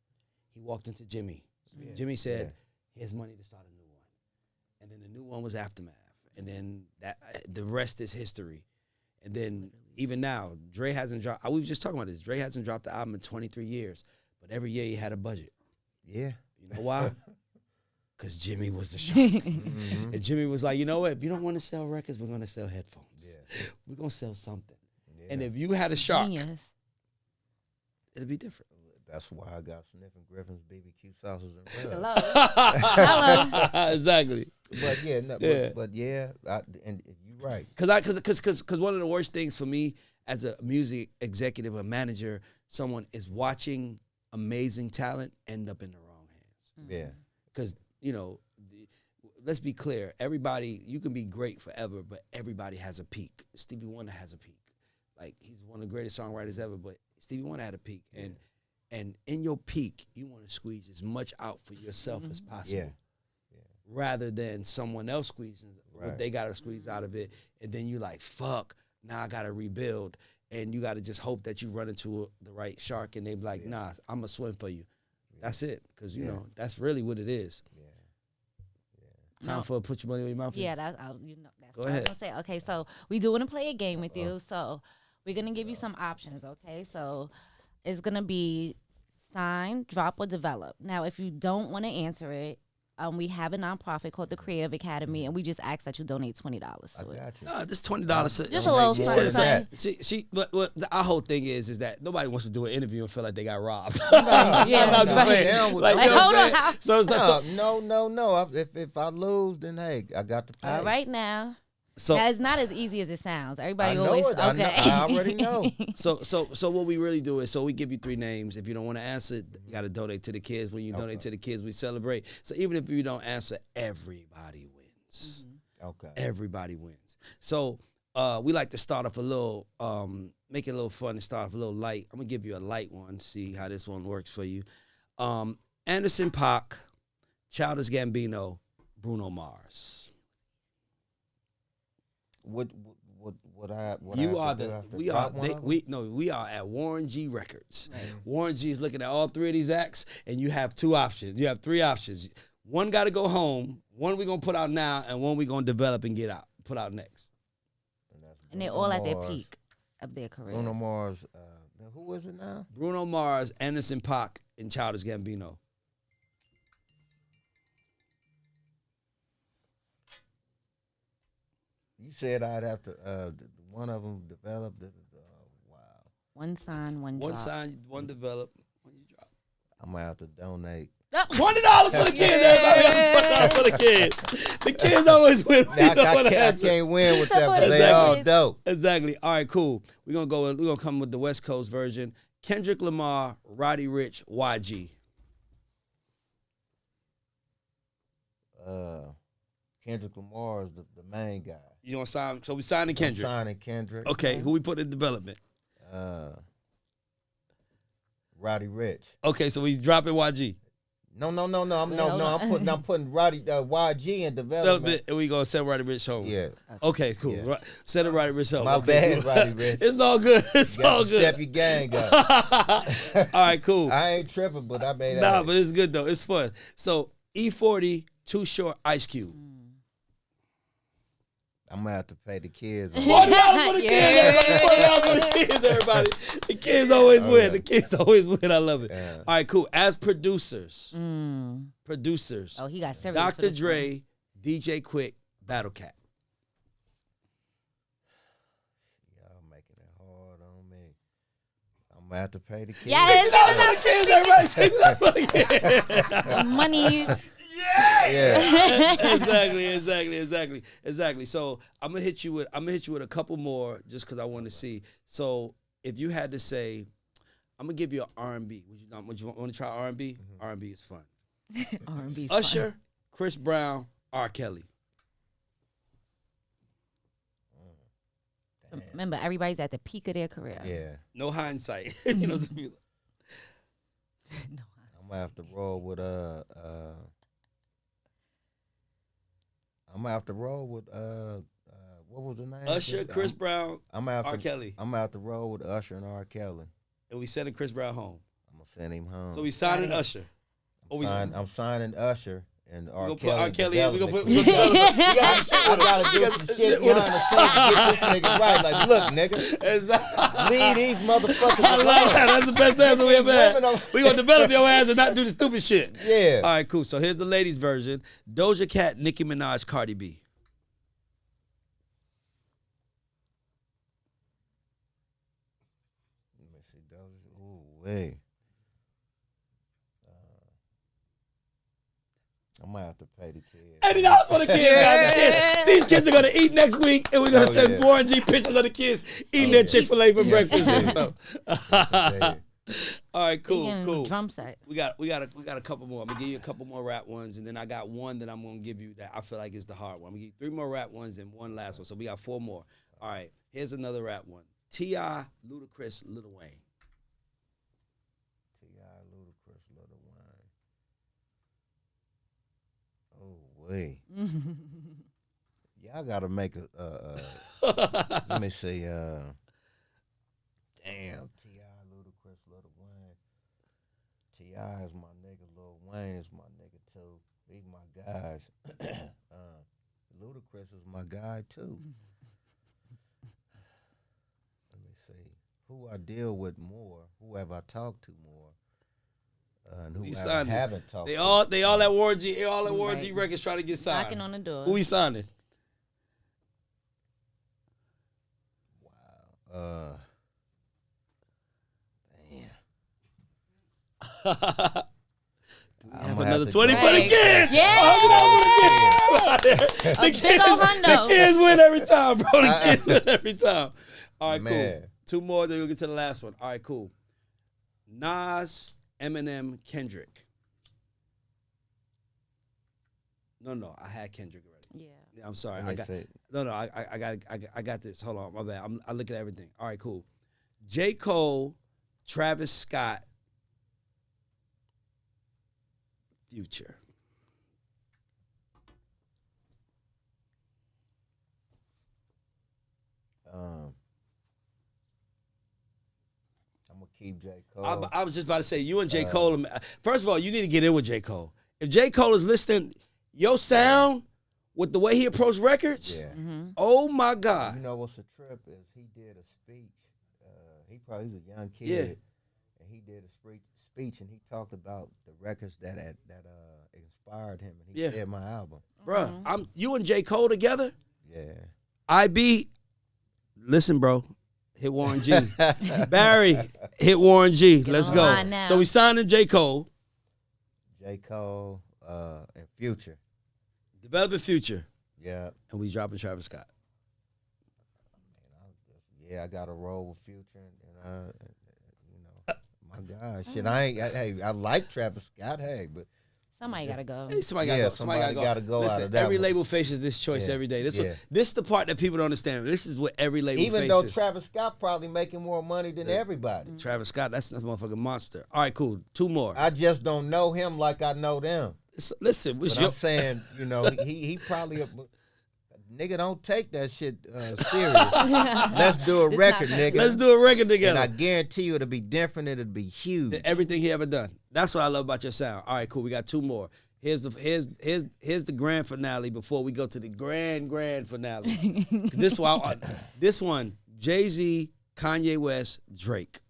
He walked into Jimmy. Yeah. Jimmy said, "Here's money to start a new one," and then the new one was Aftermath, and then the rest is history. And then even now, Dre hasn't dropped. We were just talking about this. Dre hasn't dropped the album in 23 years, but every year he had a budget. Yeah. You know why? Because Jimmy was the shark. And Jimmy was like, you know what? If you don't want to sell records, we're going to sell headphones. Yeah. We're going to sell something. Yeah. And if you had a shark, it'd be different. That's why I got Sniffing Griffin's BBQ sauces and Hello. Hello. Exactly. But and you're right. Because one of the worst things for me as a music executive or manager, someone is watching amazing talent end up in the wrong hands. Yeah. Because, let's be clear. Everybody, you can be great forever, but everybody has a peak. Stevie Wonder has a peak. Like, he's one of the greatest songwriters ever, but Stevie Wonder had a peak. And in your peak, you want to squeeze as much out for yourself as possible. Yeah. Rather than someone else squeezing what they got to squeeze out of it. And then you like, fuck, now I got to rebuild. And you got to just hope that you run into the right shark and they be like, nah, I'm going to swim for you. That's it. Because, you know, that's really what it is. Time for put your money where your mouth is. Yeah, that's Go what ahead. I was going to say. Okay, so we do want to play a game with you. So we're going to give you some options, okay? So it's going to be sign, drop, or develop. Now, if you don't want to answer it, we have a nonprofit called the Creative Academy, and we just ask that you donate $20 to it. Got you. No, this $20. Just a little something. But our whole thing is that nobody wants to do an interview and feel like they got robbed. Yeah, I'm just saying. Hold on. So it's not, no. If I lose, then hey, I got to pay. All right now. So it's not as easy as it sounds. Everybody I know always it. I already know. So what we really do is, we give you 3 names. If you don't want to answer, you got to donate to the kids. When you donate to the kids, we celebrate. So even if you don't answer, everybody wins. Okay. Everybody wins. So we like to start off a little, make it a little fun and start off a little light. I'm gonna give you a light one. See how this one works for you. Anderson .Paak, Childish Gambino, Bruno Mars. We are at Warren G Records. Right. Warren G is looking at all 3 of these acts, and you have 2 options. You have 3 options. One got to go home, one we're gonna put out now, and one we're gonna develop and put out next. And they're all at their peak of their careers. Bruno Mars, Who is it now? Bruno Mars, Anderson .Paak, and Childish Gambino. You said I'd have to. One of them developed. Wow. One sign, one drop. One sign, one develop, one you drop. I'm gonna have to donate. $20 for the kids, everybody. $20 for the kids. The kids always win. I can't win with that, but they all dope. Exactly. All right, cool. We're gonna come with the West Coast version. Kendrick Lamar, Roddy Ricch, YG. Kendrick Lamar is the main guy. You gonna sign? So we signing Kendrick. I'm signing Kendrick. Okay, who we put in development? Roddy Ricch. Okay, so we dropping YG. No. I'm putting Roddy YG in development. And we gonna send Roddy Ricch home. Yeah. Okay, cool. Yeah. Send it Roddy Ricch home. My okay, bad, cool. Roddy Ricch. It's all good. It's You got all to good. step your gang up. All right, cool. I ain't tripping, but I made that. Nah, but it's good though. It's fun. So E40, Too Short, Ice Cube. I'm gonna have to pay the kids. $40 for the kids, everybody. $40 for the kids, everybody. The kids always win. Okay. The kids always win. I love it. Yeah. All right, cool. As producers, Oh, he got 70. Dr. Dre, DJ Quick, Battle Cat. Y'all making it hard on me. I'm gonna have to pay the kids. Yes, Kids, everybody. Take that for the kids. money. Yeah. Exactly. So I'm gonna hit you with a couple more just because I want to see. So if you had to say, I'm gonna give you an R&B. Would you want to try R&B? Mm-hmm. R&B is fun. R&B. Usher, Chris Brown, R. Kelly. Remember, everybody's at the peak of their career. Yeah. No hindsight. You know what I mean? I'm gonna have to roll with what was the name? Usher, Chris Brown, I'm gonna have R. to, Kelly. I'm gonna have to roll with Usher and R. Kelly. And we sending Chris Brown home. I'm gonna send him home. So we signing Usher. I'm signing Usher and R. We're Kelly. gonna put R. Kelly in. We're gonna put I gotta do some shit behind the scenes to get this nigga right. Like, look, nigga, Exactly. leave these motherfuckers I alone. like that. That's the best answer we ever had. Women are- We gonna develop your ass and not do the stupid shit. Yeah. All right, cool. So here's the ladies' version: Doja Cat, Nicki Minaj, Cardi B. Let me see. Ooh, wait. I'm gonna have to pay the kids. $80 for the kids. Guys. These kids are gonna eat next week, and we're gonna Oh, send yeah. Warren G pictures of the kids eating their Chick-fil-A for breakfast. Yeah. And stuff. All right, cool. Drum set. We got a couple more. I'm gonna give you a couple more rap ones, and then I got one that I'm gonna give you that I feel like is the hard one. I'm gonna give you 3 more rap ones and one last one. So we got 4 more. All right, here's another rap one. T.I., Ludacris, Lil Wayne. T.I., Ludacris, Lil Wayne. Oh wait. Y'all gotta make a. Let me see. Damn. T.I., Ludacris, Lil Wayne. T.I. is my nigga. Lil Wayne is my nigga too. These my guys. Ludacris is my guy too. Let me see. Who I deal with more? Who have I talked to more? And who I haven't talked They to? all at Warren G. They all at Warren G Records trying to get signed. Knocking on the door. Who we signing? Wow. Have another 20 for the Right. kids. Yeah. $100 for the kids. big ol' hundo. The kids win every time, bro. The kids win every time. All right, Man. cool. 2 more, then we'll get to the last one. All right, cool. Nas, Eminem, Kendrick. No, I had Kendrick already. Yeah. I'm sorry. Let me see. I got this. Hold on, my bad. I look at everything. All right, cool. J. Cole, Travis Scott, Future. I'm gonna keep J. Cole. I was just about to say, you and J. Cole. First of all, you need to get in with J. Cole. If J. Cole is listening, your sound with the way he approached records, Yeah. oh my God. You know what's the trip is he did a speech he probably was a young kid, Yeah. and he did a speech, and he talked about the records that inspired him, and he said my album. Bruh, you and J. Cole together? Yeah. IB, listen, bro. Hit Warren G. Barry, hit Warren G. Let's go. online now. So we signed in J. Cole. J. Cole and Future. Developing Future. Yeah. And we dropping Travis Scott. I got to roll with Future, and you know, my God, shit. I like Travis Scott, but Somebody gotta go. Hey, somebody gotta go. Somebody gotta go. Listen, Listen, out of that every one. label faces this choice every day. This is the part that people don't understand. This is what every label even faces. though Travis Scott probably making more money than everybody. Travis Scott, that's a motherfucking monster. All right, cool. 2 more. I just don't know him like I know them. Listen, But I'm saying, you know, he probably nigga don't take that shit serious. Let's do a record, nigga. Let's do a record together. And I guarantee you it'll be different. It'll be huge. Everything he ever done. That's what I love about your sound. All right, cool. We got 2 more. Here's the grand finale before we go to the grand finale. 'Cause this one, Jay-Z, Kanye West, Drake.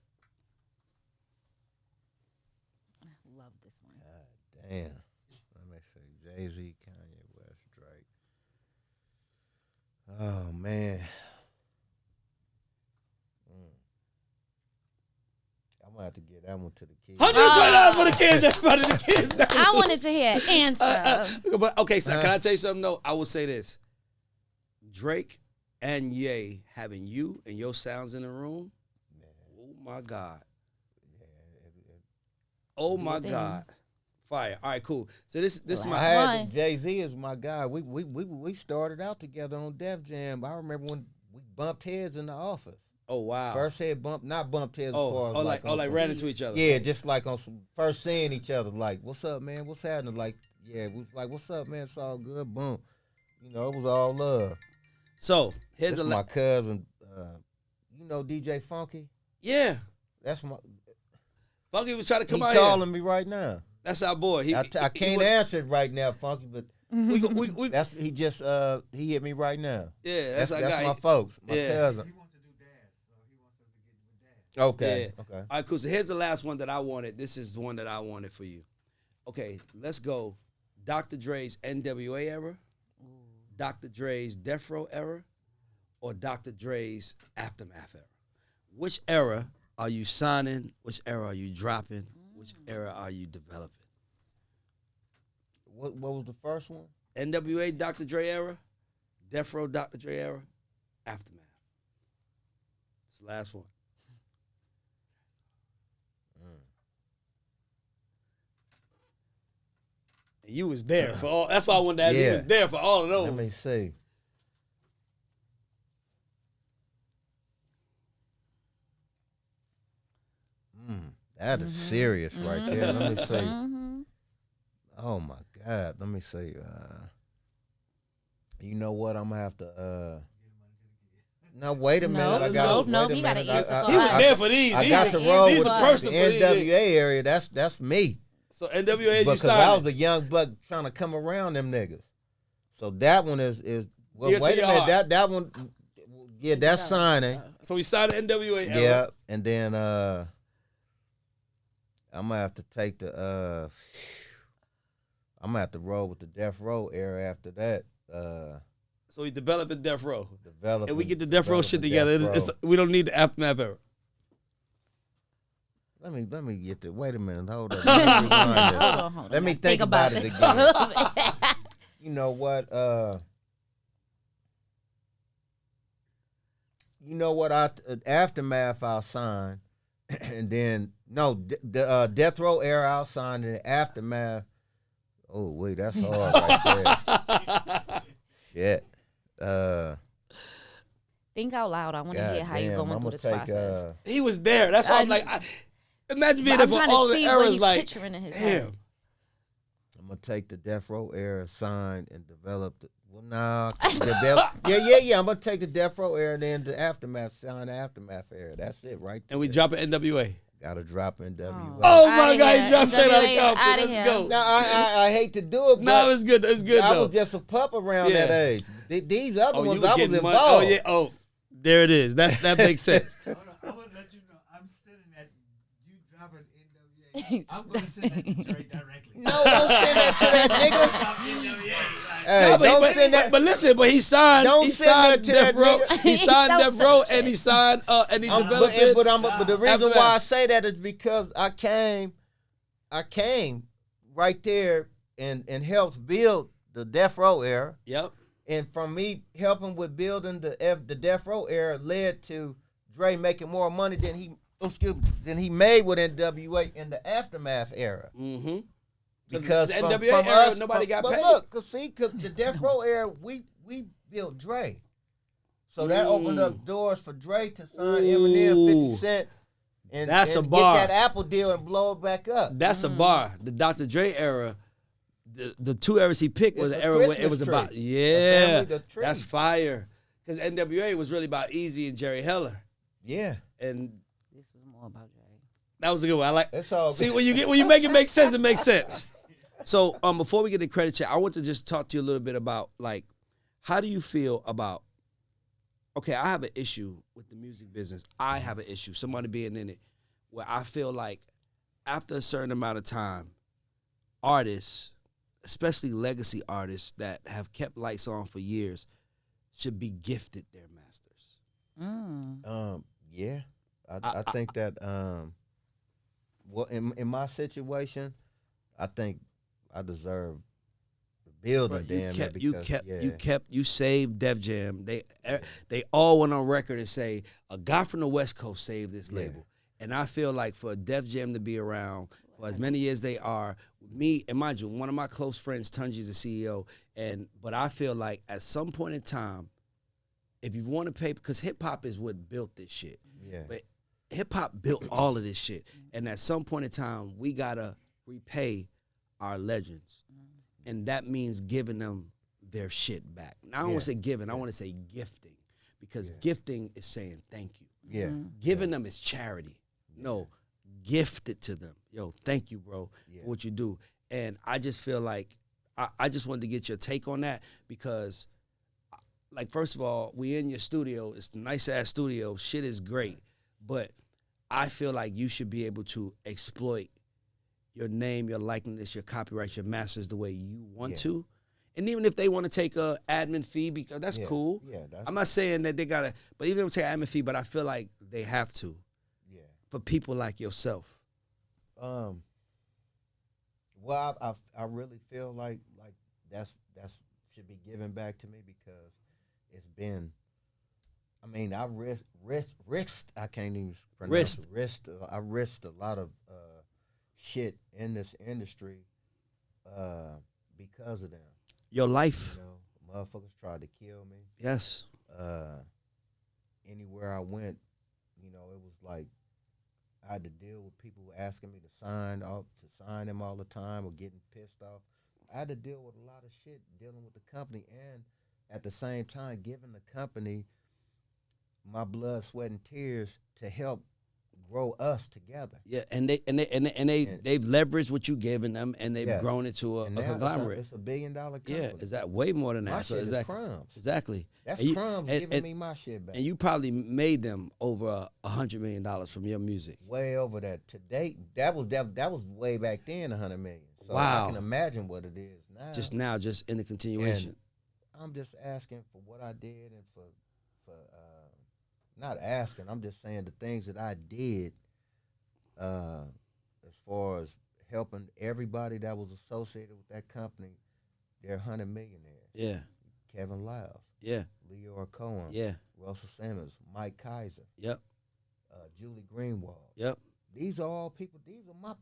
I love this one. God damn. Let me see. Jay-Z, Kanye West, Drake. Oh man. I'm gonna have to give that one to the kids. $120 for the kids, everybody. The kids. I wanted to hear an answer. But okay, so can I tell you something though? I will say this. Drake and Ye having you and your sounds in the room. Oh my God. Oh my God. Fire. All right, cool. So this is my Jay-Z is my guy. We started out together on Def Jam. I remember when we bumped heads in the office. Oh wow. First head bump, not bumped heads as far as like ran into each other. Yeah, just like on some first seeing each other, like, what's up, man? What's happening? Like, yeah, we was like, what's up, man? It's all good. Boom. You know, it was all love. So here's my cousin. You know DJ Funky? Yeah. That's my Funky was trying to come out here. He here. calling me right now. That's our boy. I can't answer it right now, Funky, but we he hit me right now. Yeah, that's my folks, my cousin. He wants to do dance, so he wants us to get with dance. Okay. Yeah. Okay. All right, cool. So here's the last one that I wanted. This is the one that I wanted for you. Okay, let's go. Dr. Dre's NWA era, Dr. Dre's Death Row era, or Dr. Dre's Aftermath era. Which era are you signing? Which era are you dropping? Which era are you developing? What was the first one? NWA Dr. Dre era, Death Row Dr. Dre era, Aftermath. It's the last one. And you was there for all. That's why I wanted to ask you. You was there for all of those. Let me see. That is serious right there. Let me see. Oh my God. Let me see. You know what? I'm gonna have to. No, wait a minute. No, I got no, he got to answer for He was us. there for these. I got to roll with the person NWA area. That's me. So NWA, because I was a young buck trying to come around them niggas. So that one is well. Wait a minute. That one. Yeah, that's signing. So we signed the NWA era. Yeah, and then I'm gonna have to take the I'm gonna have to roll with the Death Row era after that. So we developing Death Row. And we get the Death Row shit together. We don't need the Aftermath era. Let me get the. Wait a minute. Hold on. Let me think about it again. You know what? Aftermath I'll sign, and then the Death Row era I'll sign, and the Aftermath. Oh wait, that's hard right there. Shit. Think out loud. I want to hear how you're going through this process. He was there. That's why I'm like, imagine being there for all the eras. Like, damn. I'm gonna take the Death Row era, sign, and develop the. Well, nah. Yeah. I'm gonna take the Death Row era, and then the Aftermath, sign the Aftermath era. That's it, right there. And we drop it NWA. Gotta drop NWA. Oh my God, he dropped straight out of Compton. Let's go. Now I hate to do it, but no, it's good. It's good. I was just a pup around that age. These other ones, I was involved. Oh yeah. Oh, there it is. That makes sense. I want I'm gonna send that to Dre directly. No, don't send that to that nigga. Hey, No, don't send that. but listen, but he signed. Don't he send that signed to that Death Row. nigga. He signed Don't Death Row, send and he signed. And he I'm- developed but, it. but the reason After why I that. say that is because I came right there and helped build the Death Row era. Yep. And from me helping with building the Death Row era led to Dre making more money than he made with NWA in the Aftermath era. Mm-hmm. Because the from NWA era, us, nobody got paid. But look, cause the Death Row era, we built Dre, so that opened up doors for Dre to sign Eminem, 50 Cent, and That's a get bar. that Apple deal and blow it back up. That's a bar. The Dr. Dre era, the two eras he picked was It's the a era where it Christmas was tree. about. A Yeah, family, the tree. that's fire. Because NWA was really about Eazy and Jerry Heller, Yeah, and This was more about Dre. that was a good one. I like. it's all. See, when you make it make sense, it makes sense. So, before we get the credit check, I want to just talk to you a little bit about, like, how do you feel about, okay, I have an issue with the music business. I have an issue, somebody being in it, where I feel like after a certain amount of time, artists, especially legacy artists that have kept lights on for years, should be gifted their masters. Yeah, I think that well, in my situation, I think I deserve the building. You saved Def Jam. They all went on record and say a guy from the West Coast saved this label. And I feel like for Def Jam to be around for as many years they are, me and mind you, one of my close friends, Tunji's the CEO, but I feel like at some point in time, if you want to pay, because hip hop is what built this shit. Yeah. But hip hop built all of this shit, and at some point in time, we gotta repay our legends, and that means giving them their shit back. Now, I don't want to say giving, I want to say gifting, because gifting is saying thank you. Yeah. Giving them is charity. No, gift it to them. Yo, thank you, bro, for what you do. And I just feel like I just wanted to get your take on that because, like, first of all, we in your studio. It's a nice-ass studio. Shit is great. But I feel like you should be able to exploit your name, your likeness, your copyright, your masters the way you want to. And even if they want to take a admin fee, because that's cool. Yeah, I'm not saying that they got to, but even if they take an admin fee, but I feel like they have to. Yeah. For people like yourself. Well, I really feel like that's should be given back to me because it's been. I mean, I risked. I can't even pronounce it. I risked a lot of shit in this industry because of them. Your life. You know, motherfuckers tried to kill me. Yes. Anywhere I went, you know, it was like I had to deal with people asking me to sign them all the time or getting pissed off. I had to deal with a lot of shit dealing with the company and at the same time giving the company my blood, sweat, and tears to help grow us together. Yeah, and they've leveraged what you given them, and they've grown it to a conglomerate. It's $1 billion company. Yeah, is that way more than that? My shit is crumbs. Exactly. That's and crumbs giving me my shit back. And you probably made them over $100 million from your music. Way over that. To date, that was way back then, $100 million. So wow. I can imagine what it is now. Just in the continuation. And I'm just asking for what I did and for not asking. I'm just saying the things that I did as far as helping everybody that was associated with that company. They're 100 millionaires. Yeah. Kevin Lyles. Yeah. Leora Cohen. Yeah. Russell Simmons. Mike Kaiser. Yep. Julie Greenwald. Yep. These are all people. These are my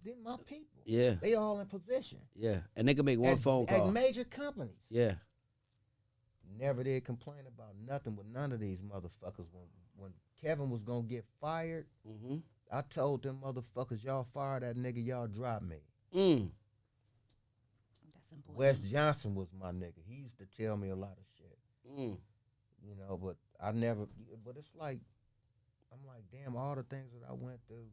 people. Yeah. They all in position. Yeah. And they can make one phone call. At major companies. Yeah. Never did complain about nothing with none of these motherfuckers. When Kevin was gonna get fired, I told them motherfuckers, y'all fire that nigga, y'all drop me. That's important. Wes Johnson was my nigga. He used to tell me a lot of shit. You know, but I never. But it's like, I'm like, damn, all the things that I went through.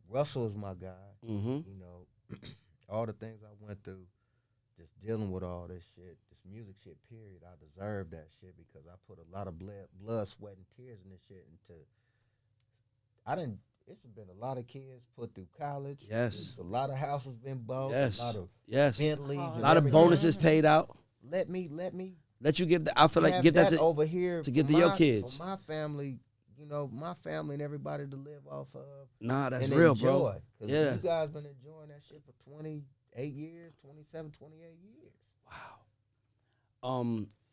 Russell is my guy. You know, all the things I went through, just dealing with all this shit, this music shit. Period. I deserve that shit because I put a lot of blood, sweat, and tears in this shit. it's been a lot of kids put through college. Yes. It's a lot of houses been bought. Yes. A lot of Yes. Bentleys. A A and lot of everything. bonuses paid out. Let me Let you give that. I feel like have give that to over here to give for to your my- kids. For my family, you know, my family and everybody to live off of. Nah, that's and real, enjoy. bro. 'Cause Yeah. you guys been enjoying that shit for 28 years, 27, 28 years.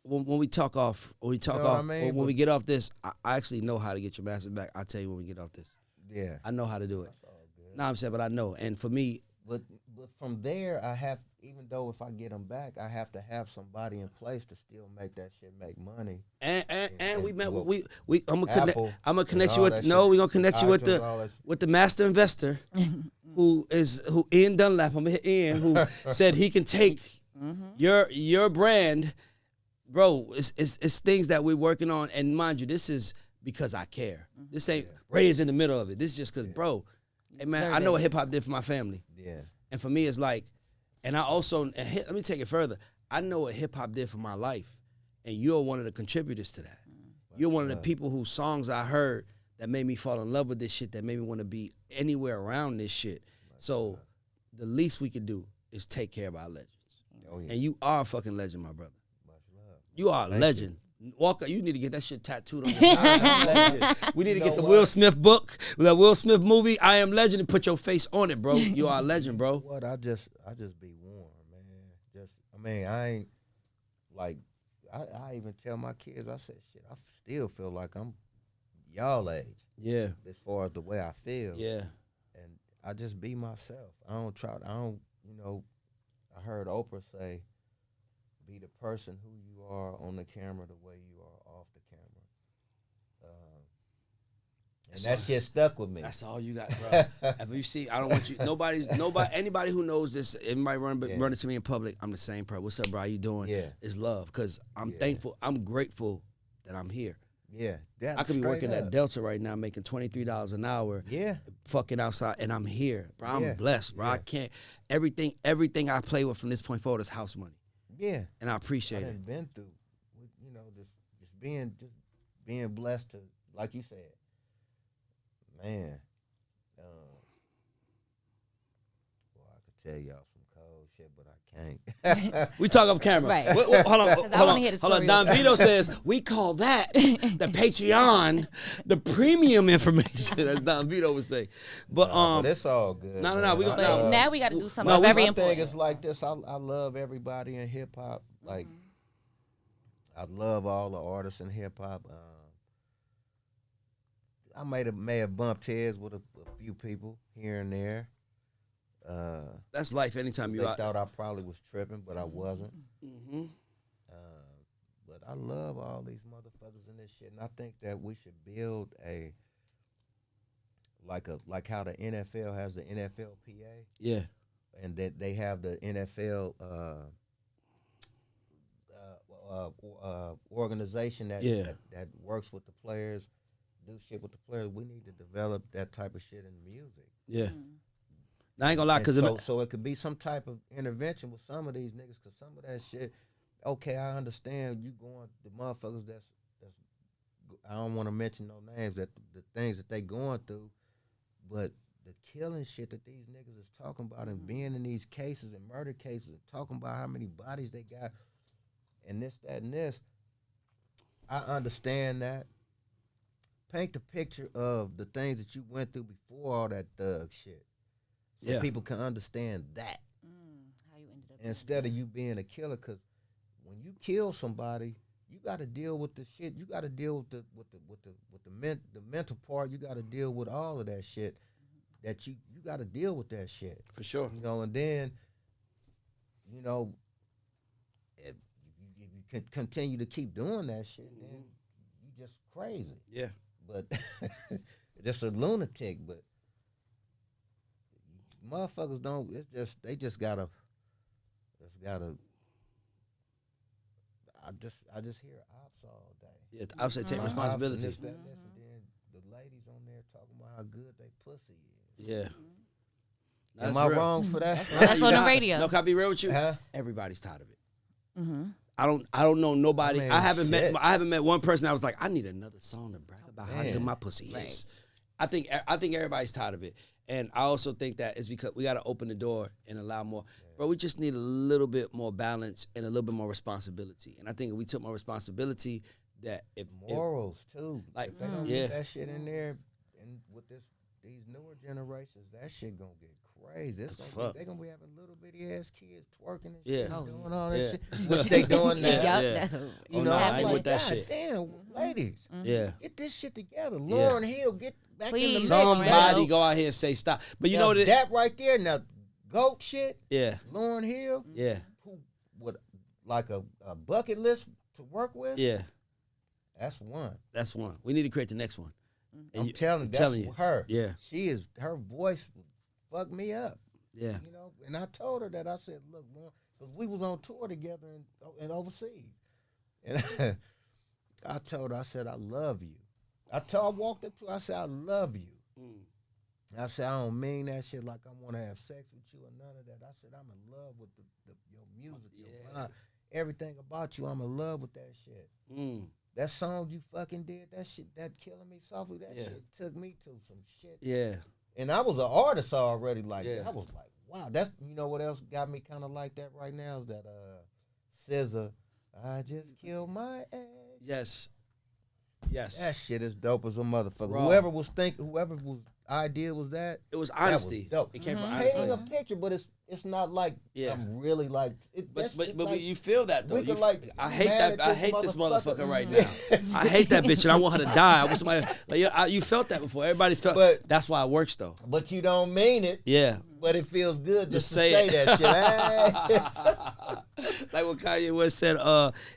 When we talk off, know what I mean? when we get off this, I actually know how to get your master back. I'll tell you when we get off this. Yeah. I know how to do it. That's all good. Nah, I'm saying, but I know. And for me, But from there, I have, even though if I get them back, I have to have somebody in place to still make that shit make money. and we met well, we I'm gonna connect. Apple I'm gonna and connect you all with. that No, shit. we're gonna connect you with iTunes, all that the master investor, who Ian Dunlap. I'm gonna hit Ian, who said he can take your brand, bro. It's things that we're working on, and mind you, this is because I care. This ain't Ray is in the middle of it. This is just because, bro. Hey man, Very I know what big. hip hop did for my family. Yeah. And for me, it's like, and I also, let me take it further. I know what hip hop did for my life, and you're one of the contributors to that. You're one of the people whose songs I heard that made me fall in love with this shit, that made me want to be anywhere around this shit. So the least we could do is take care of our legends. Oh, yeah. And you are a fucking legend, my brother. Much love. You are a Thank legend. Walker, you need to get that shit tattooed on your legend. We need to get the Will Smith book, that Will Smith movie, I Am Legend, and put your face on it, bro. You are a legend, bro. What I just be warm, man. I ain't like I even tell my kids, I said, shit, I still feel like I'm y'all age Yeah, as far as the way I feel. yeah. And I just be myself. I heard Oprah say, be the person who you are on the camera the way you are off the camera. And that shit stuck with me. That's all you got, bro. If you see, I don't want you. Anybody who knows this, everybody run it to me in public. I'm the same person. What's up, bro? How you doing? Yeah. It's love, cause I'm thankful. I'm grateful that I'm here. Yeah. I could be working at Delta right now, making $23 an hour. Yeah. Fucking outside, and I'm here, bro. I'm Yeah. blessed, bro. Yeah. I can't. Everything I play with from this point forward is house money, Yeah. and I appreciate I it. done been through, just being blessed to, like you said, man. Well, I could tell y'all some cold shit, but I can't. We talk off camera. Right. Hold on, 'Cause I wanna hear the hold on. story Don real quick. Vito says we call that the Patreon, the premium information, as Don Vito would say. But but it's all good. no, man. we gonna- But now we got to do something No, very my important. thing is like this. I love everybody in hip hop. Like, I love all the artists in hip hop. I may have bumped heads with a few people here and there. that's life. Anytime you They out. thought I probably was tripping, but I wasn't. Mm-hmm. But I love all these motherfuckers in this shit, and I think that we should build like how the NFL has the NFLPA, Yeah. and that they have the NFL organization that works with the players, do shit with the players. We need to develop that type of shit in music. Yeah. I ain't gonna lie, cause So it could be some type of intervention with some of these niggas, cause some of that shit. Okay, I understand you going the motherfuckers that's I don't want to mention no names, that the things that they going through, but the killing shit that these niggas is talking about and being in these cases and murder cases and talking about how many bodies they got and this, that, and this. I understand that. Paint the picture of the things that you went through before all that thug shit. So people can understand that. How you ended up Instead of you being a killer, because when you kill somebody, you got to deal with the shit. You got to deal with the mental part. You got to deal with all of that shit. That you got to deal with that shit for sure. And then, if you can continue to keep doing that shit, then you just crazy. Yeah. But just a lunatic. But motherfuckers don't. It's just they just gotta. I just hear ops all day. Yeah, I say take Ops and responsibility. this, that, this, and then the ladies on there talking about how good they pussy is. Yeah. Am I wrong for that? That's on the radio. No, can I be real with you? Huh? Everybody's tired of it. Mm-hmm. I don't know nobody. Man, I haven't shit. met one person that was like, I need another song to brag about how Man. good my pussy Right. is. I think everybody's tired of it, and I also think that it's because we got to open the door and allow more. But we just need a little bit more balance and a little bit more responsibility. And I think if we took more responsibility, that if morals too, like, if they don't yeah. get that shit in there, and with these newer generations, that shit gonna get crazy. They gonna be having little bitty ass kids twerking and shit, doing all that shit, which they doing now. Yeah. You Oh, know, no, I I'm ain't like, with that God shit. damn, ladies, get this shit together. Lauryn Hill, get back in the Please. mix. Somebody man. go out here and say stop. But you Now, know what? that right there, now, GOAT shit, Yeah, Lauryn Hill, yeah, who would like a bucket list to work with, yeah. that's one. That's one. We need to create the next one. I'm telling you, her. Yeah. Her voice fucked me up. Yeah. You know, and I told her that. I said, look, because we was on tour together in overseas. And I told her, I said, I love you. I walked up to her, I said, I love you. And I said, I don't mean that shit like I want to have sex with you or none of that. I said, I'm in love with your music, your vibe, everything about you. I'm in love with that shit. That song you fucking did, that shit, that Killing Me Softly, that shit took me to some shit. Yeah. And I was an artist already. Like, I was like, wow. That's, you know what else got me kind of like that right now is that SZA, I just killed my ex. Yes. That shit is dope as a motherfucker. Raw. Whoever was idea was that. It was honesty. That was dope. It came from honesty. Painting a picture, but it's not like I'm really like. But like, you feel that though. we could, like, I hate mad that. at I this hate this motherfucker motherfucker. right now. I hate that bitch, and I want her to die. I wish somebody like you felt that before. Everybody's felt. But that's why it works though. But you don't mean it. Yeah. But it feels good just to say say that shit. Like what Kanye West said,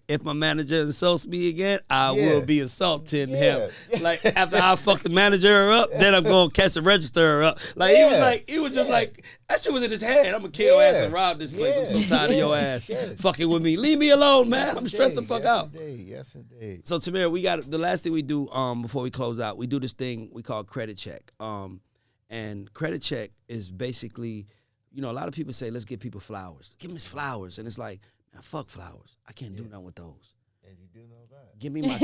if my manager insults me again, I will be assaulting him. Like after I fuck the manager up, then I'm gonna catch the register her up. Like he was just like that shit was in his head. I'm gonna kill your ass and rob this place. I'm so tired of your ass fucking with me. Leave me alone, man. I'm stressed the fuck out. Yes, indeed. So Tamira, we got the last thing we do before we close out. We do this thing we call credit check. And credit check is basically, you know, a lot of people say, let's give people flowers. Give them his flowers. And it's like, man, fuck flowers. I can't do nothing with those. And you do know that. Give me my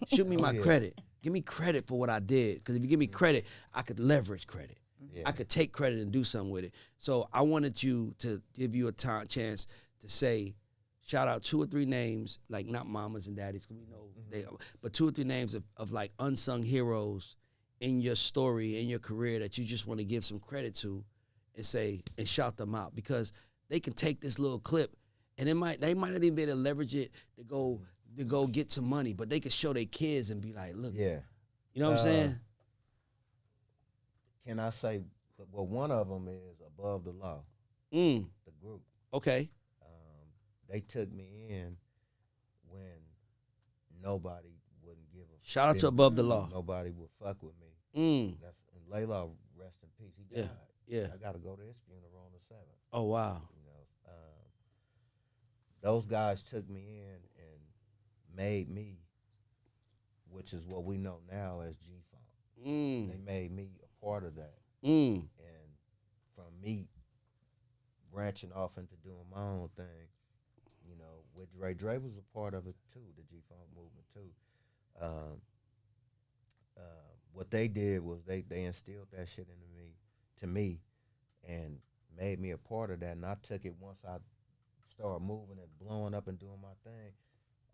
shoot me my credit. Give me credit for what I did. Because if you give me credit, I could leverage credit. Yeah. I could take credit and do something with it. So I wanted you to give you a chance to say, shout out 2 or 3 names, like not mamas and daddies, because we know they are, but 2 or 3 names of like unsung heroes in your story, in your career that you just want to give some credit to and say, and shout them out, because they can take this little clip and they might not even be able to leverage it to go get some money, but they could show their kids and be like, look, you know what I'm saying? Can I say, well, one of them is Above the Law, the group. Okay. They took me in when nobody wouldn't give a shout out to Above the Law. Nobody would fuck with me. That's, and Layla, rest in peace. He died. Yeah. I got to go to his funeral on the 7th. Oh wow. You know, those guys took me in and made me, which is what we know now as G Thang. They made me a part of that. And from me branching off into doing my own thing, you know, with Dre was a part of it too, the G Funk movement too. What they did was they instilled that shit into me, and made me a part of that. And I took it once I started moving and blowing up and doing my thing.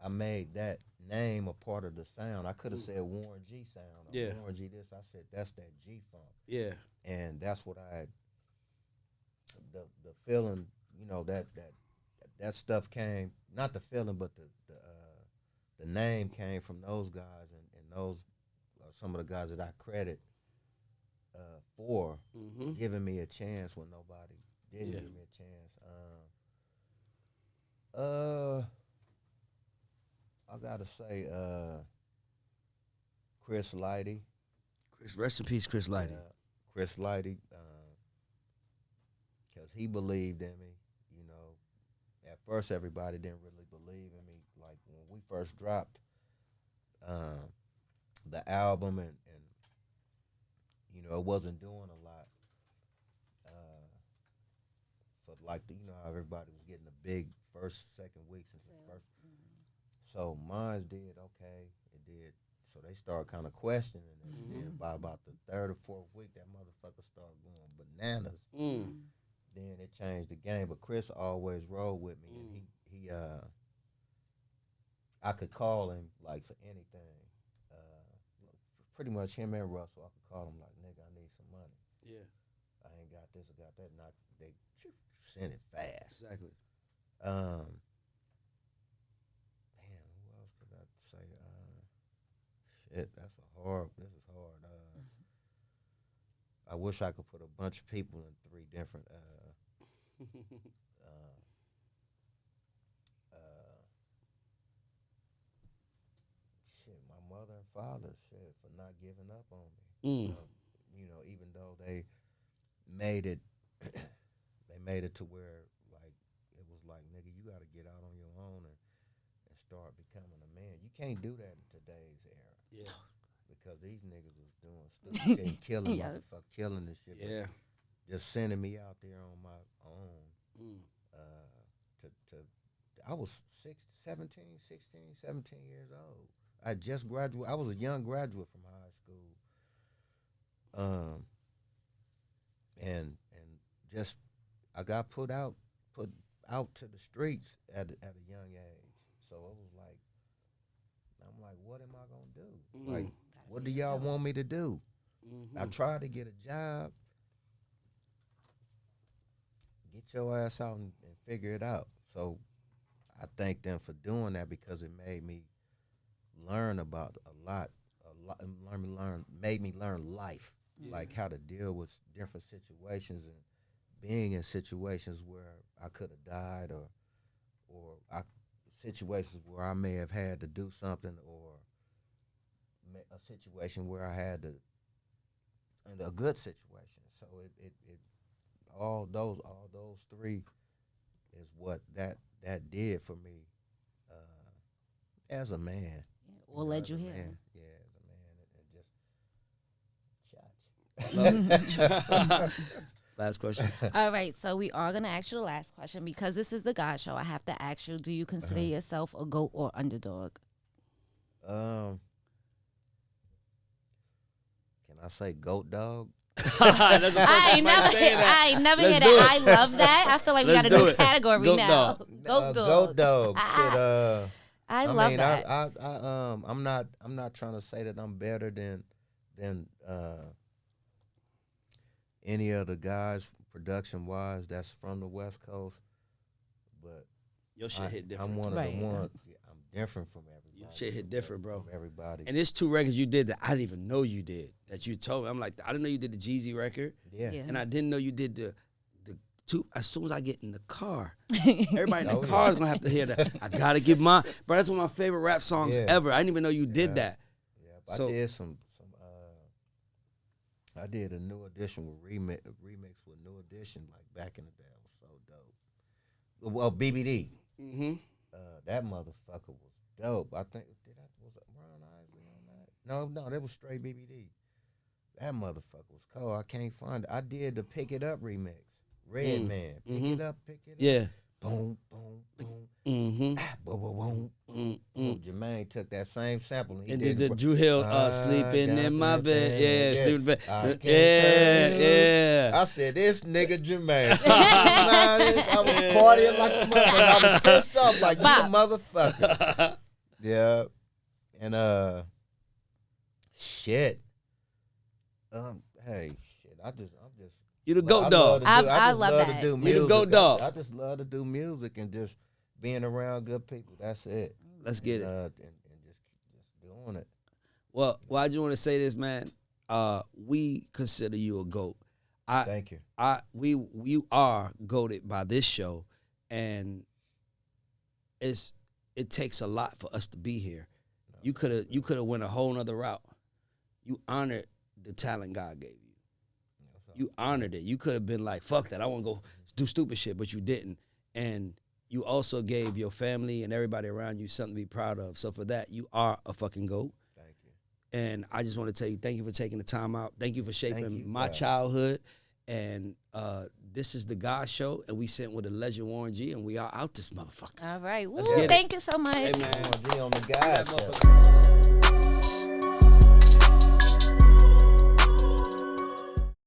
I made that name a part of the sound. I could have said Warren G sound or Warren G this. I said that's that G Funk. Yeah. And that's what I had. The feeling, you know, that stuff came, not the feeling, but the name came from those guys, and those are some of the guys that I credit for giving me a chance when nobody didn't give me a chance. I gotta say, Chris Lighty. Rest in peace, Chris Lighty. Chris Lighty, because he believed in me. You know, at first everybody didn't really believe in me. Like when we first dropped the album, and you know, it wasn't doing a lot. For like you know how everybody was getting the big first, second weeks and first. So mine did okay. It did So they start kind of questioning it. And then by about the 3rd or 4th week, that motherfucker started going bananas. Then it changed the game. But Chris always rolled with me, and he I could call him like for anything. Pretty much him and Russell, I could call him like, nigga, I need some money. Yeah. I ain't got this, I got that. And they send it fast. Exactly. Damn, who else could I say? Shit, this is hard. I wish I could put a bunch of people in 3 different shit, my mother and father, shit, for not giving up on me. You know, even though they made it to where like it was like, nigga, you got to get out on your own and start becoming a man. You can't do that in today's era. Yeah. Because these niggas was doing stupid shit, killing motherfuckers, killing this shit. Yeah. Just sending me out there on my own. I was 17 years old. I just graduated. I was a young graduate from high school. And just I got put out to the streets at a young age. So it was like, I'm like, what am I gonna do? Like, what do y'all want me to do? I tried to get a job. Get your ass out and figure it out. So I thank them for doing that, because it made me learn about a lot, made me learn life, like how to deal with different situations and being in situations where I could have died, or situations where I may have had to do something, or a situation where I had to, a good situation. So it all those 3 is what that did for me as a man. What led you here? Yeah, as a man, and just Last question. All right, so we are going to ask you the last question. Because this is the God Show, I have to ask you, do you consider yourself a GOAT or underdog? Can I say GOAT dog? I ain't never hear that. I love that. I feel like we got a new category Goat now. dog. GOAT dog. GOAT dog. Shit, I love that. I'm not trying to say that I'm better than any other guys production wise that's from the West Coast, but Your shit hit different. I'm one of the ones. Yeah, I'm different from everybody. Your shit hit different, bro. From everybody. And it's 2 records you did that I didn't even know you did. That you told me. I'm like, I didn't know you did the Jeezy record. Yeah. And I didn't know you did the 2. As soon as I get in the car, everybody in the car is gonna have to hear that. I gotta give mine, bro. That's one of my favorite rap songs ever. I didn't even know you did that. Yeah, so, I did some. I did a New Edition with remix with New Edition, like back in the day. It was so dope. Well, BBD. That motherfucker was dope. I think was it Ron Isley on that? No, that was straight BBD. That motherfucker was cold. I can't find it. I did the Pick It Up remix. Redman. Pick it up. Yeah. Boom, boom, boom. Boom, boom, boom. Jermaine took that same sample and did the Drew Hill sleeping in my bed. Yeah, sleeping in the bed. Yeah. I said, this nigga Jermaine. I was partying like a motherfucker. I was pissed off like, you motherfucker. Yeah. And shit. Hey, shit. I'm just. You the GOAT dog. I love that. To do music. You the GOAT dog. I just love to do music and just being around good people. That's it. Let's get it. And just doing it. Well, I just want to say this, man. We consider you a GOAT. Thank you. We are GOATed by this show, and it takes a lot for us to be here. You could have went a whole nother route. You honored the talent God gave you. You honored it. You could have been like, fuck that, I want to go do stupid shit, but you didn't. And you also gave your family and everybody around you something to be proud of. So for that, you are a fucking GOAT. Thank you. And I just want to tell you, thank you for taking the time out. Thank you for shaping my childhood. And this is the God Show, and we sent with a legend Warren G, and we are out this motherfucker. All right. Let's get it. Thank you so much. Hey, man. Warren G on the God Show.